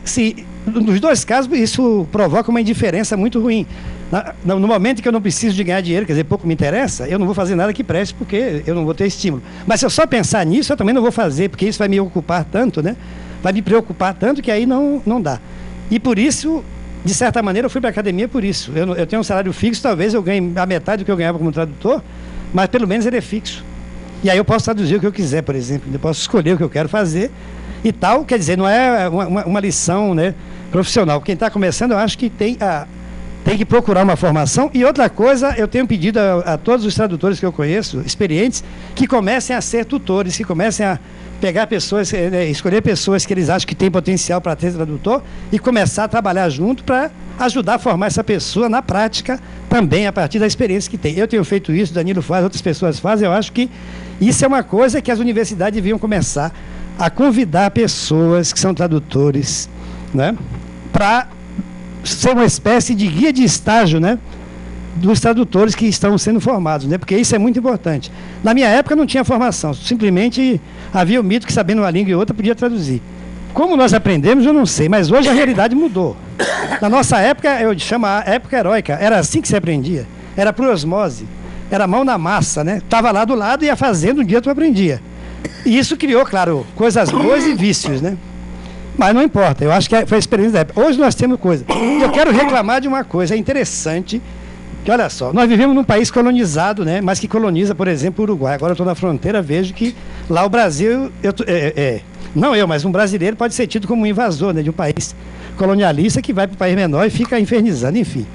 Nos dois casos, isso provoca uma indiferença muito ruim. No momento em que eu não preciso de ganhar dinheiro, quer dizer, pouco me interessa, eu não vou fazer nada que preste, porque eu não vou ter estímulo. Mas se eu só pensar nisso, eu também não vou fazer, porque isso vai me ocupar tanto, né? Vai me preocupar tanto que aí não dá. E por isso, de certa maneira, eu fui para a academia por isso. Eu tenho um salário fixo, talvez eu ganhe a metade do que eu ganhava como tradutor, mas pelo menos ele é fixo. E aí eu posso traduzir o que eu quiser, por exemplo. Eu posso escolher o que eu quero fazer e tal. Quer dizer, não é uma lição, né, profissional. Quem está começando, eu acho que tem que procurar uma formação. E outra coisa, eu tenho pedido a todos os tradutores que eu conheço, experientes, que comecem a ser tutores, que comecem a pegar pessoas, escolher pessoas que eles acham que têm potencial para ter tradutor e começar a trabalhar junto para ajudar a formar essa pessoa na prática também, a partir da experiência que tem. Eu tenho feito isso, Danilo faz, outras pessoas fazem. Eu acho que isso é uma coisa que as universidades deviam começar a convidar pessoas que são tradutores, né, para ser uma espécie de guia de estágio, né, dos tradutores que estão sendo formados, né, porque isso é muito importante. Na minha época não tinha formação, simplesmente havia o mito que sabendo uma língua e outra podia traduzir. Como nós aprendemos, eu não sei, mas hoje a realidade mudou. Na nossa época, eu chamo a época heróica, era assim que se aprendia, era por osmose, era mão na massa, né, estava lá do lado e ia fazendo, um dia tu aprendia. E isso criou, claro, coisas boas e vícios, né? Mas não importa, eu acho que foi a experiência da época. Hoje nós temos coisa. Eu quero reclamar de uma coisa, é interessante, que olha só, nós vivemos num país colonizado, né? Mas que coloniza, por exemplo, o Uruguai. Agora eu estou na fronteira, vejo que lá o Brasil, mas um brasileiro pode ser tido como um invasor, né, de um país colonialista que vai para um país menor e fica infernizando, enfim.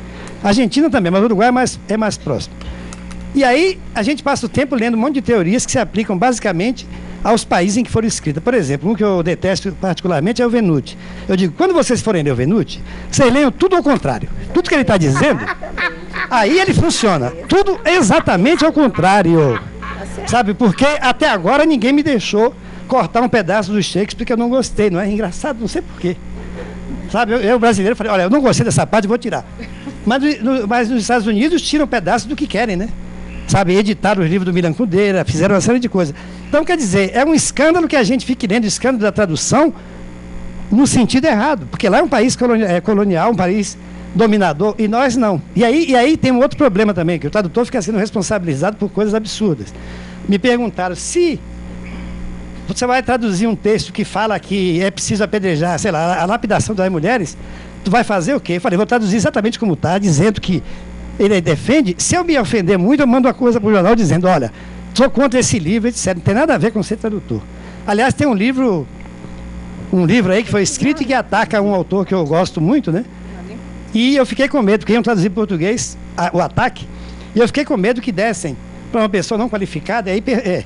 A Argentina também, mas o Uruguai é mais próximo. E aí a gente passa o tempo lendo um monte de teorias que se aplicam basicamente aos países em que foram escritas. Por exemplo, um que eu detesto particularmente é o Venuti. Eu digo, quando vocês forem ler o Venuti, vocês leiam tudo ao contrário. Tudo que ele está dizendo, aí ele funciona. Tudo exatamente ao contrário. Sabe, porque até agora ninguém me deixou cortar um pedaço do Shakespeare porque eu não gostei. Não é engraçado? Não sei porquê. Sabe, eu brasileiro falei, olha, eu não gostei dessa parte, vou tirar. Mas nos Estados Unidos tiram pedaços do que querem, né? Sabe, editaram os livros do Milan Kundera, fizeram uma série de coisas. Então, quer dizer, é um escândalo que a gente fique lendo, escândalo da tradução, no sentido errado, porque lá é um país colonial, um país dominador, e nós não. E aí tem um outro problema também, que o tradutor fica sendo responsabilizado por coisas absurdas. Me perguntaram, se você vai traduzir um texto que fala que é preciso apedrejar, sei lá, a lapidação das mulheres, tu vai fazer o quê? Eu falei, vou traduzir exatamente como está, dizendo que ele defende. Se eu me ofender muito, eu mando uma coisa para o jornal dizendo, olha, sou contra esse livro, etc. Não tem nada a ver com ser tradutor. Aliás, tem um livro aí que foi escrito e que ataca um autor que eu gosto muito, né? E eu fiquei com medo, porque iam traduzir em português o ataque, e eu fiquei com medo que dessem para uma pessoa não qualificada e aí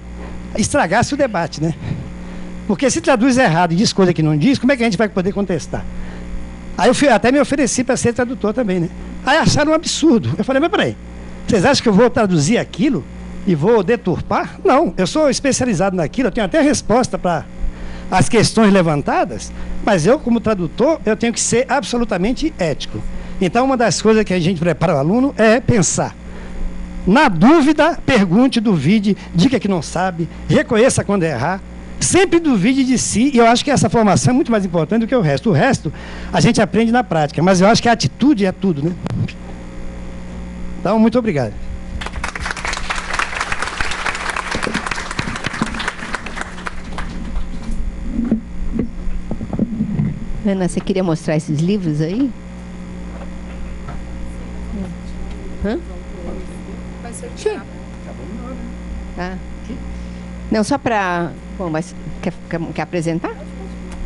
estragasse o debate, né? Porque se traduz errado e diz coisa que não diz, como é que a gente vai poder contestar? Aí eu até me ofereci para ser tradutor também, né? Aí acharam um absurdo. Eu falei, mas peraí, vocês acham que eu vou traduzir aquilo e vou deturpar? Não, eu sou especializado naquilo, eu tenho até resposta para as questões levantadas, mas eu, como tradutor, eu tenho que ser absolutamente ético. Então, uma das coisas que a gente prepara o aluno é pensar. Na dúvida, pergunte, duvide, diga que não sabe, reconheça quando errar, sempre duvide de si, e eu acho que essa formação é muito mais importante do que o resto. O resto, a gente aprende na prática, mas eu acho que a atitude é tudo, né? Então, muito obrigado. Ana, você queria mostrar esses livros aí? Hã? Sim. Ah. Não, só para... Bom, mas quer apresentar?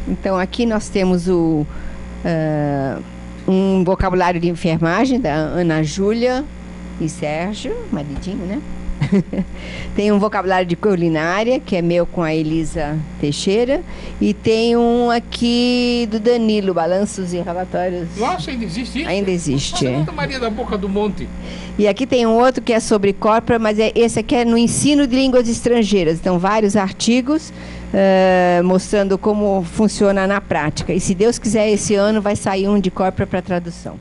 Então, aqui nós temos um vocabulário de enfermagem da Ana Júlia e Sérgio, maridinho, né? Tem um vocabulário de culinária, que é meu com a Elisa Teixeira. E tem um aqui do Danilo, balanços e relatórios. Nossa, ainda existe isso? Ainda existe. Santa Maria da Boca do Monte. E aqui tem um outro que é sobre corpora, mas esse aqui é no ensino de línguas estrangeiras. Então, vários artigos mostrando como funciona na prática. E se Deus quiser, esse ano vai sair um de corpora para tradução.